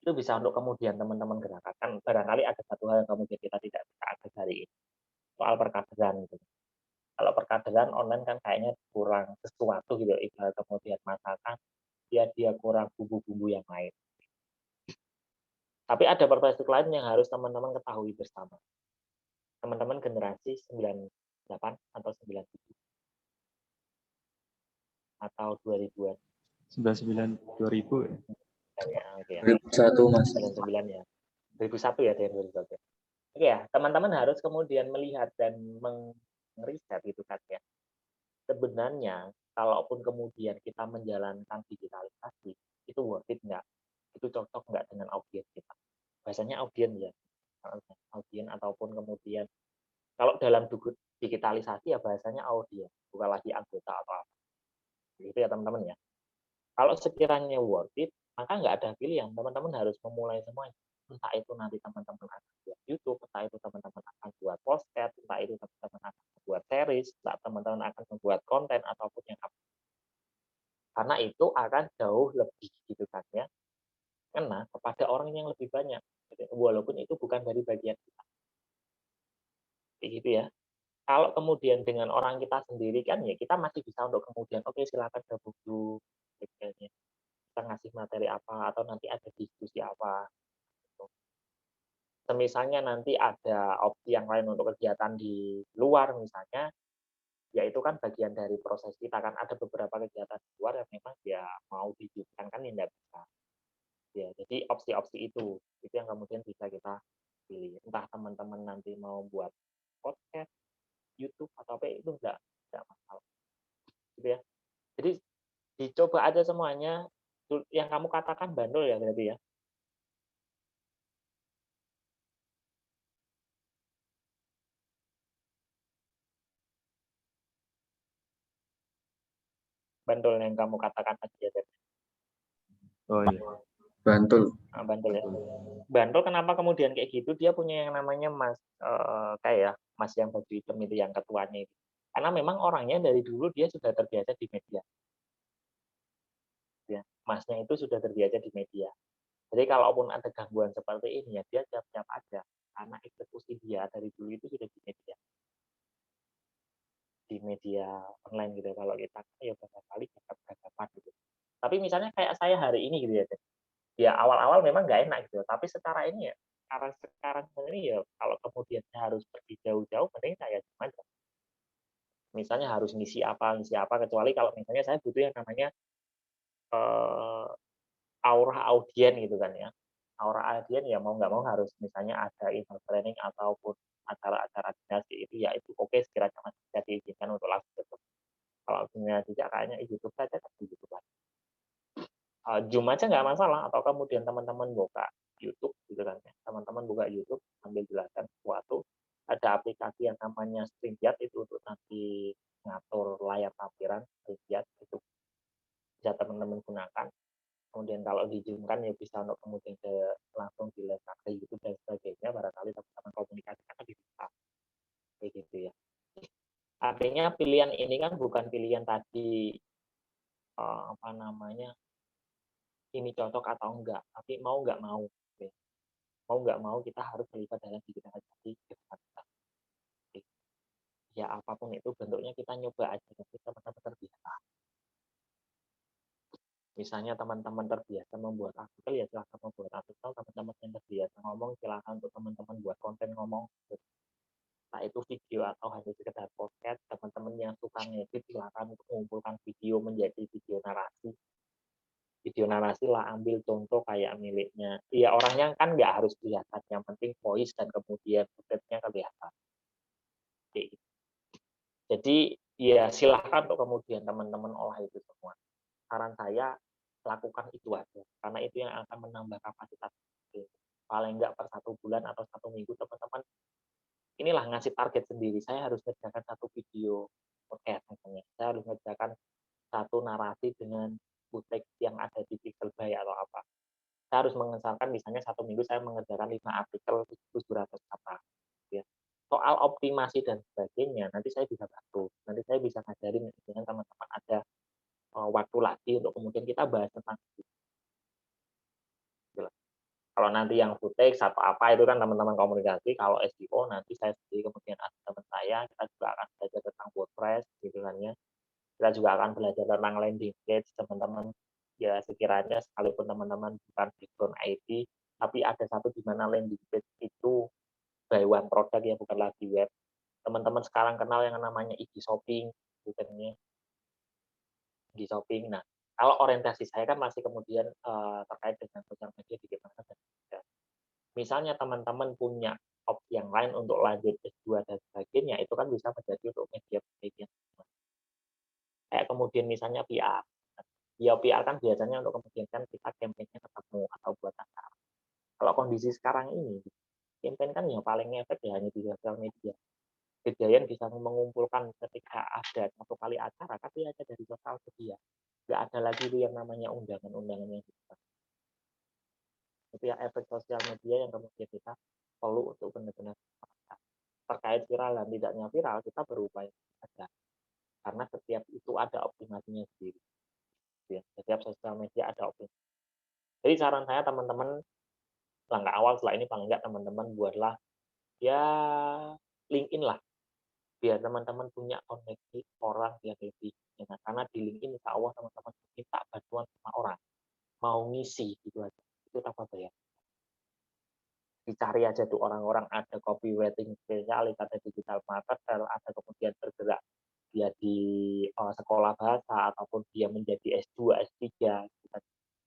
Itu bisa untuk kemudian teman-teman gerakan. Barangkali ada satu hal yang kemudian kita tidak bisa akses hari ini. Soal perkaderan. Gitu. Kalau perkaderan online kan kayaknya kurang sesuatu gitu. Ibarat kemudian masakan, dia kurang bumbu-bumbu yang lain. Tapi ada perspektif lain yang harus teman-teman ketahui bersama. Teman-teman generasi 98 atau 97 atau 2000-an. 99 2000 ya. Ya, oke ya. 2001 Mas. 99 ya. 2001 ya, dari 2001. Oke ya, teman-teman harus kemudian melihat dan mengriset gitu kan ya. Sebenarnya kalaupun kemudian kita menjalankan digitalisasi, itu worth it nggak? Itu cocok nggak dengan audiens kita? Bahasanya audiens ya. Audiens ataupun kemudian kalau dalam digitalisasi ya bahasanya audiens, bukan lagi anggota atau apa. Gitu ya teman-teman ya. Kalau sekiranya worth it, maka nggak ada pilihan. Teman-teman harus memulai semuanya. Entah itu nanti teman-teman akan buat YouTube, entah itu teman-teman akan buat podcast, entah itu teman-teman akan membuat series, entah teman-teman akan membuat konten ataupun yang apa. Karena itu akan jauh lebih gitu kan ya, kena kepada orang yang lebih banyak. Walaupun itu bukan dari bagian kita. Gitu ya. Kalau kemudian dengan orang kita sendiri kan ya kita masih bisa untuk kemudian oke silakan gabung dulu. Kita ngasih materi apa atau nanti ada diskusi apa. Semisalnya nanti ada opsi yang lain untuk kegiatan di luar misalnya, ya itu kan bagian dari proses kita kan ada beberapa kegiatan di luar yang memang ya mau dijujukan kan ya nggak bisa. Ya, jadi opsi-opsi itu yang kemudian bisa kita pilih. Entah teman-teman nanti mau buat podcast, YouTube atau apa itu enggak masalah. Gitu ya. Jadi dicoba aja semuanya. Yang kamu katakan bandel ya berarti ya. Bandel yang kamu katakan tadi ya. Oh iya. Bantul. Nah, Bantul ya. Bantul kenapa kemudian kayak gitu? Dia punya yang namanya Mas kayak Mas yang baju hitam itu yang ketuanya itu. Karena memang orangnya dari dulu dia sudah terbiasa di media. Ya, Masnya itu sudah terbiasa di media. Jadi kalaupun ada gangguan seperti ini ya dia siap-siap aja. Karena eksekusi dia dari dulu itu sudah di media online gitu. Kalau kita ya berapa kali gagap-gagapan gitu. Tapi misalnya kayak saya hari ini gitu ya. Ya awal-awal memang nggak enak gitu, tapi secara ini ya sekarang ini ya kalau kemudian saya harus pergi jauh-jauh, mending saya cuma aja. Misalnya harus ngisi apa, kecuali kalau misalnya saya butuh yang namanya aura audien gitu kan ya. Aura audien ya mau nggak mau harus misalnya ada event training ataupun acara-acara dinasti itu ya itu oke sekiranya masih bisa diizinkan untuk langsung tutup. Kalau misalnya tidak kayaknya YouTube saja tapi YouTube aja. Zoom aja nggak masalah atau kemudian teman-teman buka YouTube gitu kan ya. Teman-teman buka YouTube sambil jelaskan sesuatu, ada aplikasi yang namanya StreamYard itu untuk nanti ngatur layar tampilan StreamYard itu bisa teman-teman gunakan. Kemudian kalau di Zoom kan ya bisa untuk kemudian langsung diletak ke YouTube dan sebagainya, barangkali teman-teman komunikasi kan bisa kayak gitu ya. Artinya pilihan ini kan bukan pilihan tadi apa namanya ini cocok atau enggak, tapi mau nggak mau. Mau nggak mau kita harus terlibat dalam digitalisasi kehidupan kita. Ya apapun itu bentuknya kita nyoba aja, tapi teman-teman terbiasa. Misalnya teman-teman terbiasa membuat artikel, ya silahkan membuat artikel. Teman-teman yang terbiasa ngomong, silahkan untuk teman-teman buat konten ngomong. Nah itu video atau hanya sekedar podcast, teman-teman yang suka ngedit, silahkan untuk mengumpulkan video menjadi video narasi. Video narasi lah ambil contoh kayak miliknya. Ya orangnya kan nggak harus kelihatan, yang penting voice dan kemudian footage-nya kelihatan. Jadi ya silahkan untuk kemudian teman-teman olah itu semua. Saran saya lakukan itu aja, karena itu yang akan menambah kapasitas. Paling nggak per 1 bulan atau 1 minggu teman-teman inilah ngasih target sendiri. Saya harus mengerjakan 1 video podcast misalnya. Saya harus mengerjakan 1 narasi dengan footage yang ada di Pixelby atau apa. Saya harus mengesahkan misalnya 1 minggu saya mengerjakan 5 artikel 700 kata. Ya. Soal optimasi dan sebagainya, nanti saya bisa bantu. Nanti saya bisa ngajarin dengan teman-teman ada waktu lagi untuk kemudian kita bahas tentang itu. Kalau nanti yang footage atau apa itu kan teman-teman komunikasi. Kalau SEO nanti saya sendiri kemudian ada teman saya, kita juga akan belajar tentang WordPress gitu kan ya. Kita juga akan belajar tentang landing page teman-teman. Ya sekiranya sekalipun teman-teman bukan background IT, tapi ada satu di mana landing page itu buy one product ya bukan lagi web. Teman-teman sekarang kenal yang namanya IG shopping, bukannya IG shopping. Nah, kalau orientasi saya kan masih kemudian terkait dengan sosial media di mana dan misalnya teman-teman punya opsi yang lain untuk lanjut S2 dan sebagainya, itu kan bisa menjadi untuk media. Kayak kemudian misalnya PR. Ya PR kan biasanya untuk kemudian kan kita campaign-nya ketemu atau buat acara. Kalau kondisi sekarang ini, campaign kan yang paling efek ya hanya di sosial media. Kejayaan bisa mengumpulkan ketika ada 1 kali acara, tapi aja dari sosial media. Nggak ada lagi itu yang namanya undangan-undangan yang kita. Itu ya efek sosial media yang kemudian kita perlu untuk benar-benar terkait viral dan tidaknya viral, kita berupaya saja. Karena setiap itu ada optimasinya sendiri. Ya, setiap sosial media ada optimasi. Jadi saran saya teman-teman langkah awal setelah ini paling nggak teman-teman buatlah ya LinkedIn lah biar teman-teman punya koneksi orang yang lebih enak. Karena di LinkedIn insya Allah teman-teman minta bantuan sama orang mau ngisi gitu aja itu tanpa bayar. dicari aja tuh orang-orang ada copywriting spesialis, ada digital marketer, ada kemudian bergerak dia di sekolah bahasa ataupun dia menjadi S2, S3 gitu kan.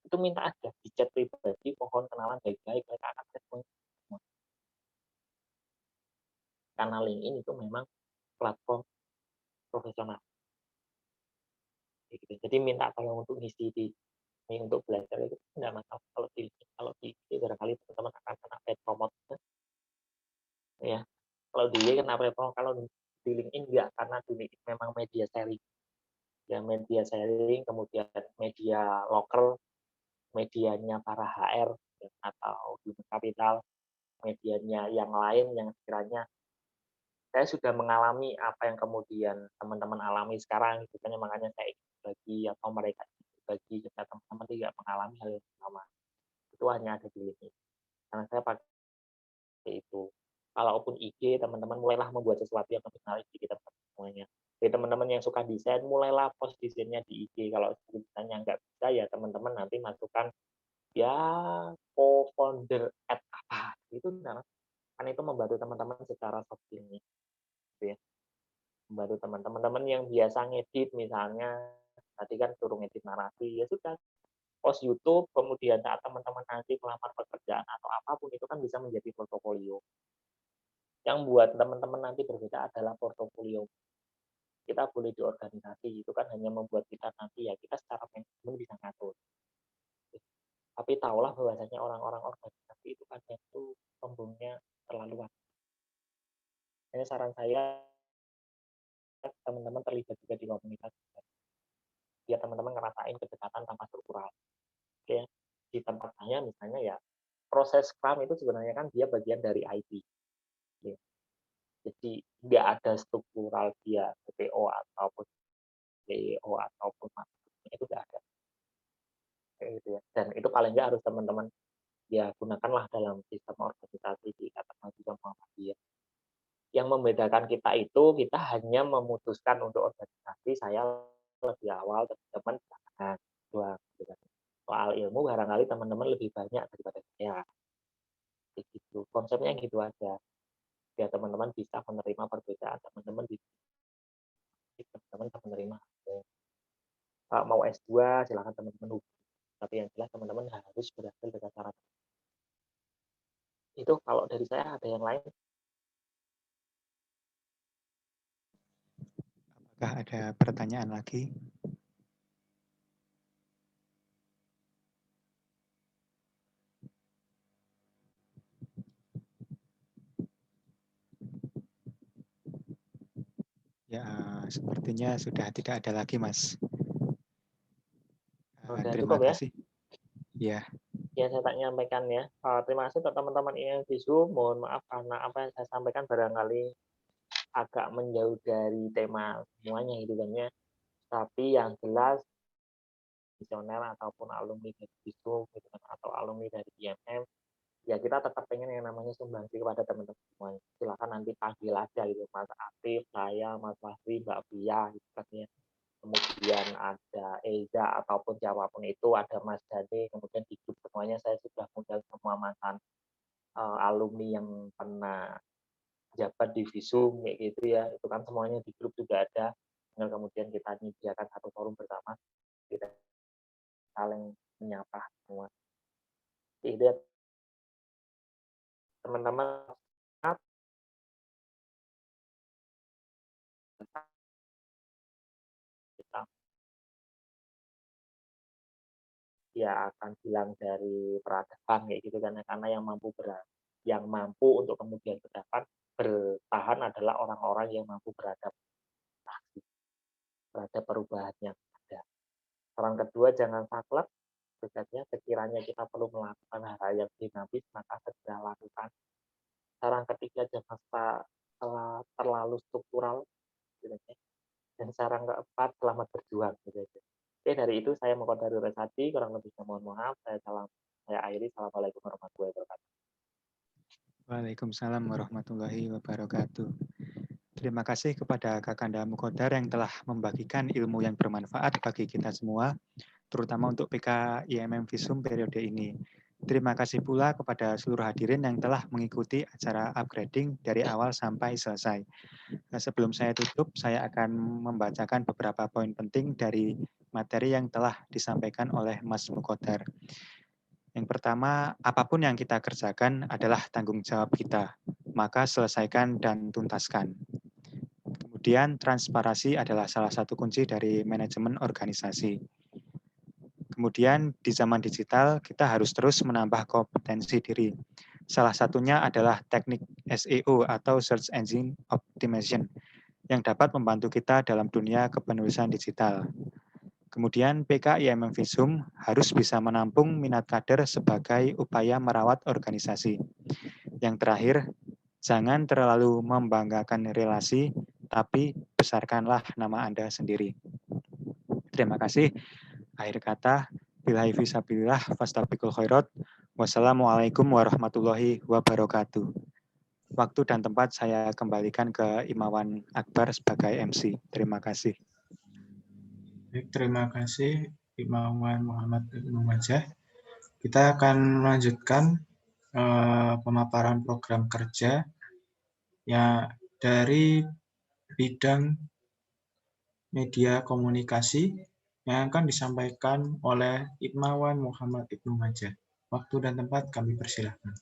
Itu minta aja di chat pribadi, mohon kenalan baik-baik, mereka akan respon. Karena LinkedIn itu memang platform profesional. Gitu. Jadi minta tolong untuk ngisi di ini untuk belajar itu tidak masalah kalau di barangkali teman-teman akan kena paid promote ya. Kalau di kena paid promote, kalau di LinkedIn enggak, karena di LinkedIn memang media sharing. Ya, media sharing, kemudian media loker, medianya para HR ya, atau human capital, medianya yang lain yang sekiranya saya sudah mengalami apa yang kemudian teman-teman alami sekarang, gitu kan, makanya saya ingin berbagi atau mereka ingin berbagi supaya teman-teman tidak mengalami hal yang sama. Itu hanya ada di LinkedIn. Karena saya pakai itu. Kalaupun IG, teman-teman mulailah membuat sesuatu yang lebih menarik di kita semuanya. Jadi teman-teman yang suka desain, mulailah post desainnya di IG. Kalau desainnya nggak bisa, ya teman-teman nanti masukkan ya co-founder at apa. Itu kan itu membantu teman-teman secara soft skill-nya. Gitu ya. Membantu teman-teman yang biasa ngedit misalnya, tadi kan suruh ngedit narasi, ya sudah. Post YouTube, kemudian saat teman-teman nanti melamar pekerjaan atau apapun, itu kan bisa menjadi portofolio. Yang buat teman-teman nanti berbeda adalah portofolio. Kita boleh di organisasi, itu kan hanya membuat kita nanti ya, kita secara manajemen bisa ngatur. Tapi tahulah bahwasanya orang-orang organisasi itu kadang itu sombongnya terlaluan. Ini saran saya, teman-teman terlibat juga di komunitas. Biar teman-teman ngerasain kedekatan tanpa struktural. Oke, di tempat saya misalnya ya, proses Scrum itu sebenarnya kan dia bagian dari IT. Oke. Jadi nggak ada struktural dia PO ataupun CEO ataupun marketing, itu nggak ada. Kayak gitu ya. Dan itu paling nggak harus teman-teman ya gunakanlah dalam sistem organisasi di katakan juga Muhammadiyah. Yang membedakan kita itu, kita hanya memutuskan untuk organisasi, saya lebih awal, teman-teman jangan doang. Soal ilmu barangkali teman-teman lebih banyak daripada saya. Gitu. Konsepnya gitu aja. Biar teman-teman bisa menerima perbedaan, teman-teman bisa menerima. Mau S2 silakan teman-teman hubungi. Tapi yang jelas teman-teman harus berhasil dengan cara itu. Kalau dari saya ada yang lain? Apakah ada pertanyaan lagi? Ya, sepertinya sudah tidak ada lagi, Mas. Terima kasih. Ya. Ya, saya tak nyampaikan ya. Terima kasih untuk teman-teman yang di Zoom. Mohon maaf karena apa yang saya sampaikan barangkali agak menjauh dari tema semuanya gitu kan ya. Tapi yang jelas visioner ataupun alumni dari Zoom gitu kan, atau alumni dari IMM, ya kita tetap pengen yang namanya sumbangsi kepada teman-teman semuanya. Silakan nanti panggil aja gitu, Mas Aktif, saya, Mas Fahri, Mbak Bia gitu kan ya. Kemudian ada Eza ataupun siapapun itu, ada Mas Dade, kemudian di grup semuanya saya sudah undang semua mantan alumni yang pernah jabat di Visum kayak gitu ya, itu kan semuanya di grup juga ada. Tinggal kemudian kita menyediakan satu forum bersama, kita saling menyapa semua. Jadi teman-teman ya akan bilang dari peradaban kayak gitu kan, karena yang mampu untuk kemudian bertahan adalah orang-orang yang mampu beradaptasi terhadap perubahan yang ada. Saran kedua, jangan saklek. Berikutnya, sekiranya kita perlu melakukan hal yang dinamis, maka segera lakukan. Saran ketiga, jangan terlalu struktural. Dan saran keempat, selamat berjuang. Oke, dari itu saya Muqaddarul Resati, kurang lebihnya mohon maaf. Saya akhiri. Assalamualaikum warahmatullahi wabarakatuh. Waalaikumsalam warahmatullahi wabarakatuh. Terima kasih kepada Kakanda Muqaddar yang telah membagikan ilmu yang bermanfaat bagi kita semua, terutama untuk PK IMM Visum periode ini. Terima kasih pula kepada seluruh hadirin yang telah mengikuti acara upgrading dari awal sampai selesai. Nah, sebelum saya tutup, saya akan membacakan beberapa poin penting dari materi yang telah disampaikan oleh Mas Mukodar. Yang pertama, apapun yang kita kerjakan adalah tanggung jawab kita, maka selesaikan dan tuntaskan. Kemudian, transparansi adalah salah satu kunci dari manajemen organisasi. Kemudian di zaman digital, kita harus terus menambah kompetensi diri. Salah satunya adalah teknik SEO atau Search Engine Optimization yang dapat membantu kita dalam dunia kepenulisan digital. Kemudian PK IMM Visum harus bisa menampung minat kader sebagai upaya merawat organisasi. Yang terakhir, jangan terlalu membanggakan relasi, tapi besarkanlah nama Anda sendiri. Terima kasih. Akhir kata, billahi fisabilillah, fastabiqul khairat. Wassalamualaikum warahmatullahi wabarakatuh. Waktu dan tempat saya kembalikan ke Imawan Akbar sebagai MC. Terima kasih. Baik, terima kasih Imawan Muhammad Ibnu Majah. Kita akan melanjutkan pemaparan program kerja ya dari bidang media komunikasi yang akan disampaikan oleh Imawan Muhammad Ibnu Majah. Waktu dan tempat kami persilahkan.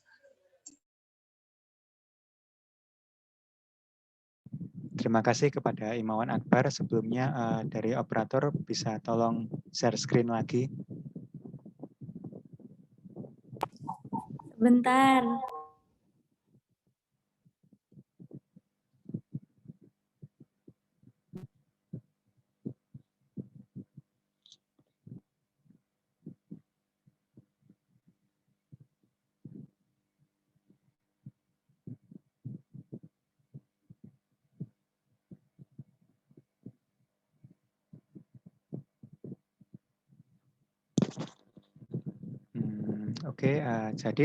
Terima kasih kepada Imawan Akbar. Sebelumnya dari operator bisa tolong share screen lagi. Bentar. Oke, jadi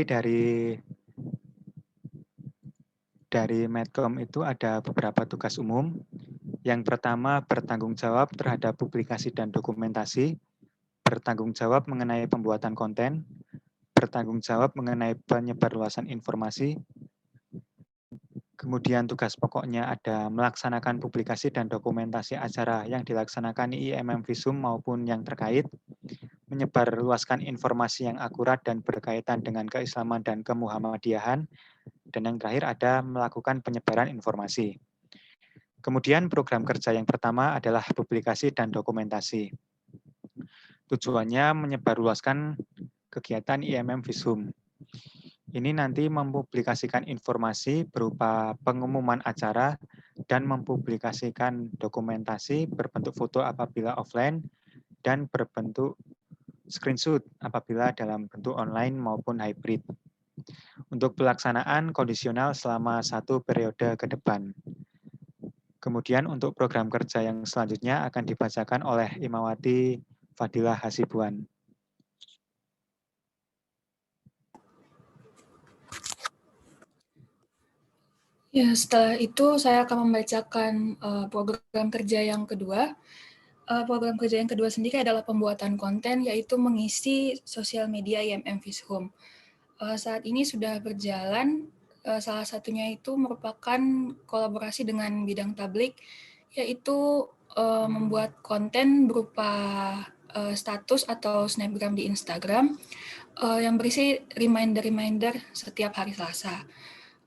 dari Medcom itu ada beberapa tugas umum. Yang pertama, bertanggung jawab terhadap publikasi dan dokumentasi, bertanggung jawab mengenai pembuatan konten, bertanggung jawab mengenai penyebarluasan informasi. Kemudian tugas pokoknya ada melaksanakan publikasi dan dokumentasi acara yang dilaksanakan IMM Visum maupun yang terkait, menyebarluaskan informasi yang akurat dan berkaitan dengan keislaman dan kemuhammadiyahan, dan yang terakhir ada melakukan penyebaran informasi. Kemudian program kerja yang pertama adalah publikasi dan dokumentasi. Tujuannya menyebarluaskan kegiatan IMM Visum. Ini nanti mempublikasikan informasi berupa pengumuman acara dan mempublikasikan dokumentasi berbentuk foto apabila offline dan berbentuk screenshot apabila dalam bentuk online maupun hybrid. Untuk pelaksanaan kondisional selama 1 periode ke depan. Kemudian untuk program kerja yang selanjutnya akan dibacakan oleh Imawati Fadilah Hasibuan. Ya, setelah itu saya akan membacakan program kerja yang kedua. Program kerja yang kedua sendiri adalah pembuatan konten, yaitu mengisi sosial media IMM Visum. Saat ini sudah berjalan, salah satunya itu merupakan kolaborasi dengan bidang tablik, yaitu membuat konten berupa status atau snapgram di Instagram yang berisi reminder-reminder setiap hari Selasa.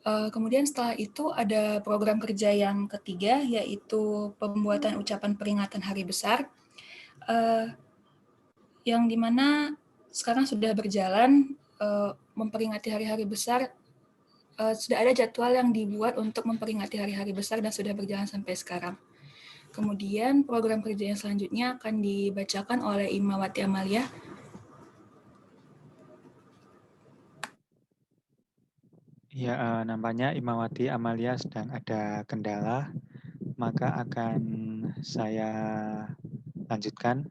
Kemudian setelah itu ada program kerja yang ketiga, yaitu pembuatan ucapan peringatan Hari Besar, yang dimana sekarang sudah berjalan memperingati hari-hari besar. Sudah ada jadwal yang dibuat untuk memperingati hari-hari besar dan sudah berjalan sampai sekarang. Kemudian program kerja yang selanjutnya akan dibacakan oleh Imawati Amalia. Ya, nampaknya Imawati Amalia sedang ada kendala, maka akan saya lanjutkan,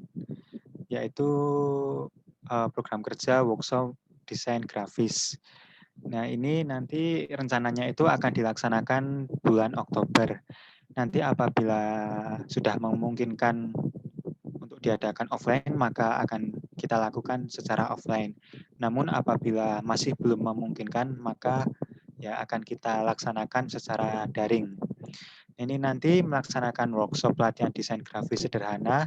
yaitu program kerja workshop desain grafis. Nah, ini nanti rencananya itu akan dilaksanakan bulan Oktober. Nanti apabila sudah memungkinkan untuk diadakan offline, maka akan kita lakukan secara offline. Namun apabila masih belum memungkinkan, maka ya akan kita laksanakan secara daring. Ini nanti melaksanakan workshop latihan desain grafis sederhana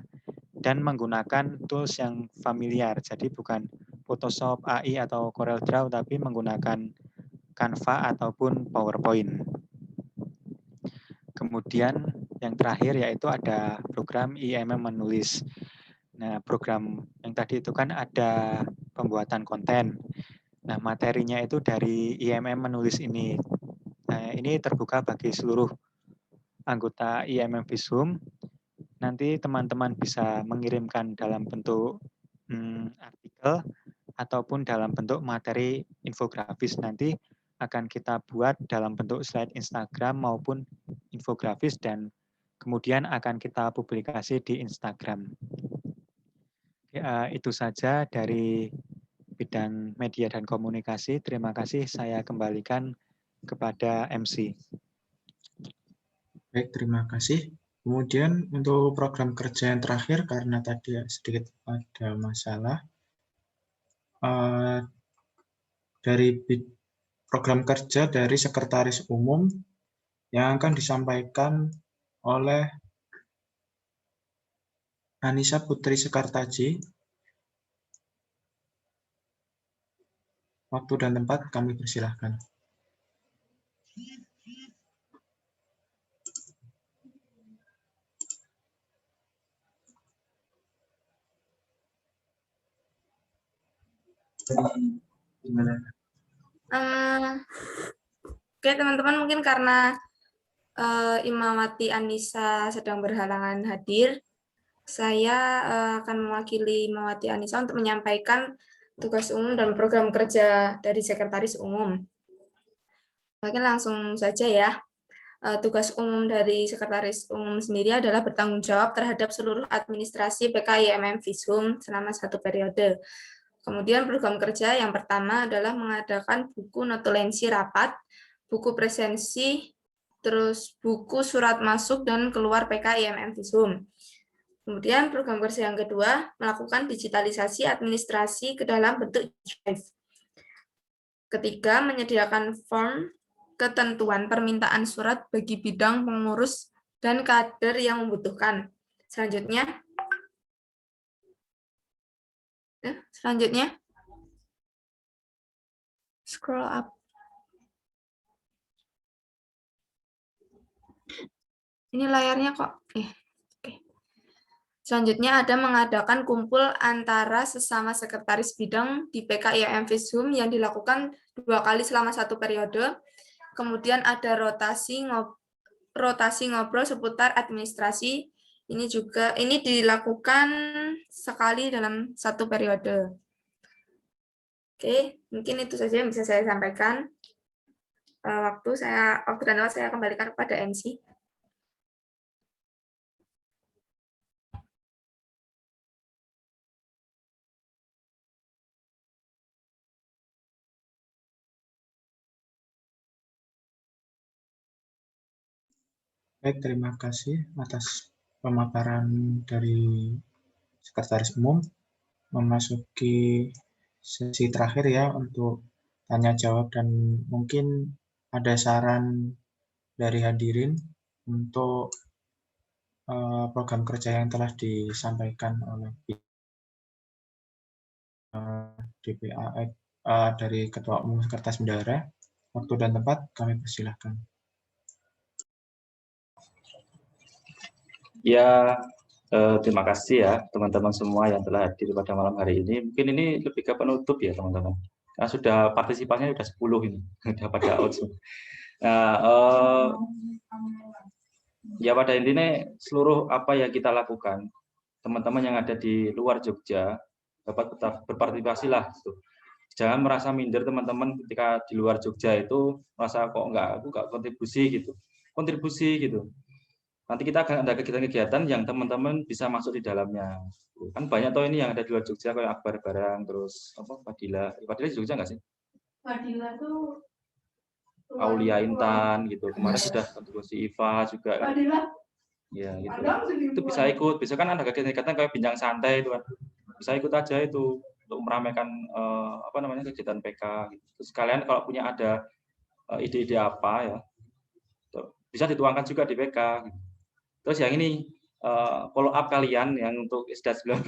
dan menggunakan tools yang familiar. Jadi bukan Photoshop, AI, atau CorelDRAW, tapi menggunakan Canva ataupun PowerPoint. Kemudian yang terakhir yaitu ada program IMM menulis. Nah, program yang tadi itu kan ada pembuatan konten. Nah, materinya itu dari IMM menulis ini. Nah, ini terbuka bagi seluruh anggota IMM Visum. Nanti teman-teman bisa mengirimkan dalam bentuk artikel ataupun dalam bentuk materi infografis. Nanti akan kita buat dalam bentuk slide Instagram maupun infografis dan kemudian akan kita publikasi di Instagram. Itu saja dari bidang media dan komunikasi. Terima kasih, saya kembalikan kepada MC. Baik, terima kasih. Kemudian untuk program kerja yang terakhir, karena tadi sedikit ada masalah, dari program kerja dari Sekretaris Umum yang akan disampaikan oleh Anissa Putri Sekartaji. Waktu dan tempat kami persilahkan. Oke teman-teman, mungkin karena Imawati Anissa sedang berhalangan hadir, saya akan mewakili Imawati Anissa untuk menyampaikan tugas umum dan program kerja dari Sekretaris Umum. Mungkin langsung saja ya. Tugas umum dari Sekretaris Umum sendiri adalah bertanggung jawab terhadap seluruh administrasi PKIMM Visum selama 1 periode. Kemudian program kerja yang pertama adalah mengadakan buku notulensi rapat, buku presensi, terus buku surat masuk dan keluar PKIMM Visum. Kemudian program kerja yang kedua, melakukan digitalisasi administrasi ke dalam bentuk Drive. Ketiga, menyediakan form ketentuan permintaan surat bagi bidang pengurus dan kader yang membutuhkan. Selanjutnya, scroll up. Ini layarnya kok. Oke. Selanjutnya ada mengadakan kumpul antara sesama sekretaris bidang di PKIMM Visum yang dilakukan 2 kali selama 1 periode. Kemudian ada rotasi ngobrol seputar administrasi. Ini dilakukan sekali dalam 1 periode. Oke, mungkin itu saja yang bisa saya sampaikan. Waktu dan tempat saya kembalikan kepada MC. Baik, terima kasih atas pemaparan dari Sekretaris Umum. Memasuki sesi terakhir ya untuk tanya jawab dan mungkin ada saran dari hadirin untuk program kerja yang telah disampaikan oleh DPA dari Ketua Umum Sekretaris Bendahara. Waktu dan tempat kami persilahkan. Ya, terima kasih ya teman-teman semua yang telah hadir pada malam hari ini. Mungkin ini lebih ke penutup ya teman-teman. Nah, sudah partisipasinya sudah 10 ini, sudah pada out semua. Nah, ya pada intinya seluruh apa yang kita lakukan, teman-teman yang ada di luar Jogja dapat tetap berpartisipasi lah. Jangan merasa minder teman-teman ketika di luar Jogja itu merasa kok aku nggak kontribusi gitu. Nanti kita akan ada kegiatan-kegiatan yang teman-teman bisa masuk di dalamnya. Kan banyak toh ini yang ada di luar Jogja kayak Akbar Barang, terus apa Fadila di Jogja nggak sih? Fadila tuh Aulia Intan gitu. Kemarin sudah kontribusi Iva juga. Fadila. Ya gitu. Itu bisa ikut. Bisa kan ada kegiatan kayak bincang santai itu kan. Bisa ikut aja itu. untuk meramaikan kegiatan PK. Gitu. Terus kalian kalau punya ada ide-ide apa ya, bisa dituangkan juga di PK. Gitu. Terus yang ini follow up kalian yang untuk ISDA 19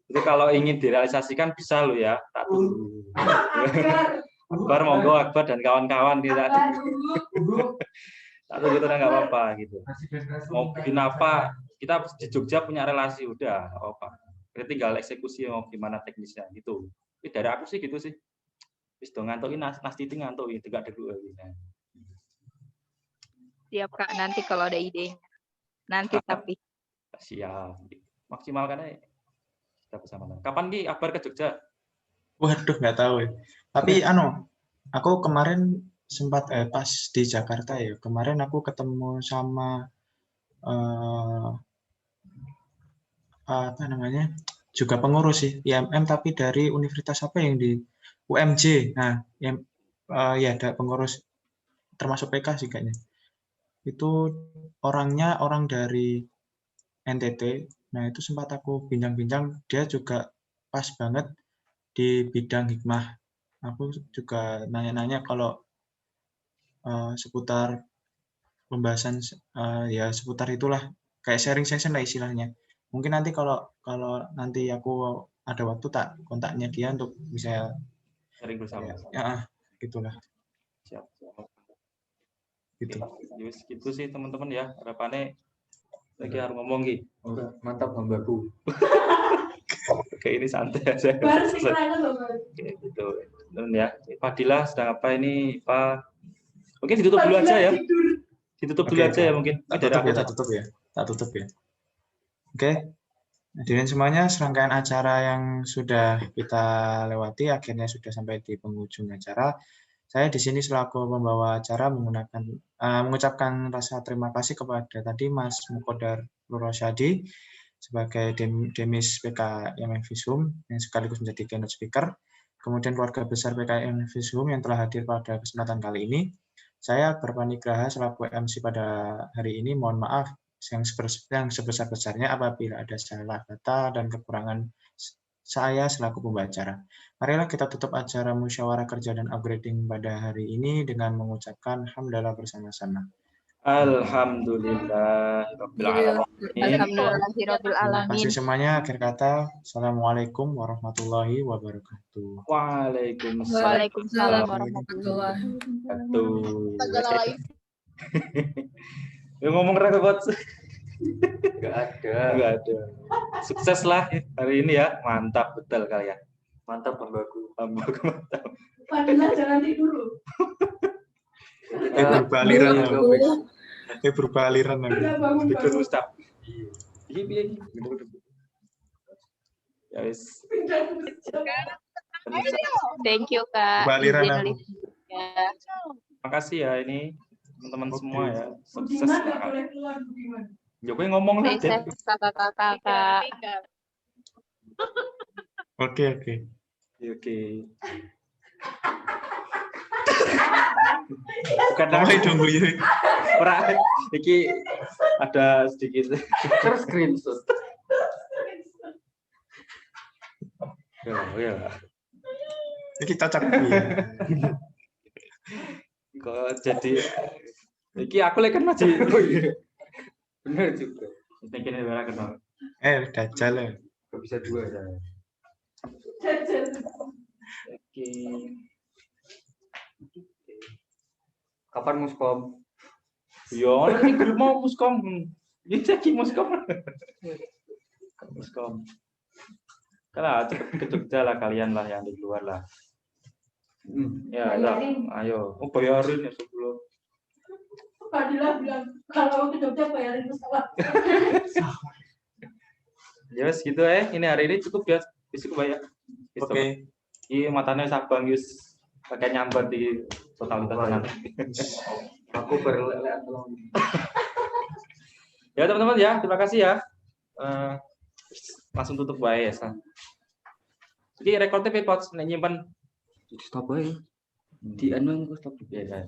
itu kalau ingin direalisasikan bisa lo ya. Akbar monggo, Akbar dan kawan-kawan tidak satu gitu nggak apa-apa gitu. Mau bikin apa, kita di Jogja punya relasi udah nggak apa-apa. Kita tinggal eksekusi mau gimana teknisnya gitu. Tapi dari aku sih gitu sih. Wis do ngantuki nasti ngantuki tegak dulu. Siap Kak, nanti kalau ada idenya. Nanti tapi. Siap. Maksimalkan aja. Kita bersama. Kapan Ki Akbar ke Jogja? Waduh, nggak tahu ya. Tapi aku kemarin sempat pas di Jakarta ya. Kemarin aku ketemu sama apa namanya? Juga pengurus sih IMM tapi dari universitas apa yang di UMJ. Nah, yang ya ada pengurus termasuk PK sih kayaknya. Itu orangnya orang dari NTT. Nah, itu sempat aku bincang-bincang, dia juga pas banget di bidang hikmah. Aku juga nanya-nanya kalau seputar pembahasan ya seputar itulah, kayak sharing session lah istilahnya. Mungkin nanti kalau nanti aku ada waktu tak kontaknya dia untuk bisa sharing bersama. Ya, gitulah. Siap. Gitu. Gitu sih teman-teman ya. Harapannya lagi harus ngomong Ki. Mantap hambaku. Oke, ini santai aja. Oke, gitu. Dan ya, Fadilah sedang apa ini, Pak? Mungkin ditutup dulu aja ya. Ditutup dulu aja ya mungkin. Tak tutup ya. Oke. Hadirin semuanya, serangkaian acara yang sudah kita lewati akhirnya sudah sampai di penghujung acara. Saya di sini selaku pembawa acara mengucapkan rasa terima kasih kepada tadi Mas Mukodar Lurosyadi sebagai Demis PK IMM Visum yang sekaligus menjadi keynote speaker. Kemudian keluarga besar PK IMM Visum yang telah hadir pada kesempatan kali ini. Saya Berpanigraha selaku MC pada hari ini. Mohon maaf yang sebesar-besarnya apabila ada salah kata dan kekurangan saya selaku pembawa acara. Marilah kita tutup acara musyawarah kerja dan upgrading pada hari ini dengan mengucapkan hamdalah bersama-sama. Alhamdulillahirabbil alamin. Terima kasih semuanya. Akhir kata, Assalamualaikum warahmatullahi wabarakatuh. Waalaikumsalam warahmatullahi wabarakatuh. Ya ngomong rekod. Enggak ada. Sukses lah hari ini ya. Mantap betul kalian. Mantap hambaku. Mantap. Fadilah jangan tidur. Berubah aliran lagi. Tidur Ustaz. Iya. Ya wis. Thank you Kak. Makasih ya ini teman-teman semua ya. Sukses lah. Jokowi ngomong lah. Kakak. Oke. Bukan dong ya. Iki ada sedikit screenshot. Ya. Iki cocok. Kok jadi iki aku lagi kan masih bener juga. Ini bara kenal. Dajjal ya. Gak bisa dua ya. Oke. Kapan muskom? Yo, nanti mau muskom. Ini lagi muskom. Kalau ke Jogja lah kalian lah yang di luar lah. Ya, ayo. Oh, bayarin ya sebelum. Fadilah bilang kalau ke Jogja bayarin pesawat. Ya gitu ini hari ini cukup ya. Besok bayar. Oke. Ini matanya Sabang Yus pakai nyambar di totalitas nanti. Aku Ya teman-teman ya, terima kasih ya. Langsung tutup baik ya. Jadi rekodnya pepot nyimpan stop aja. Di anu stop ya.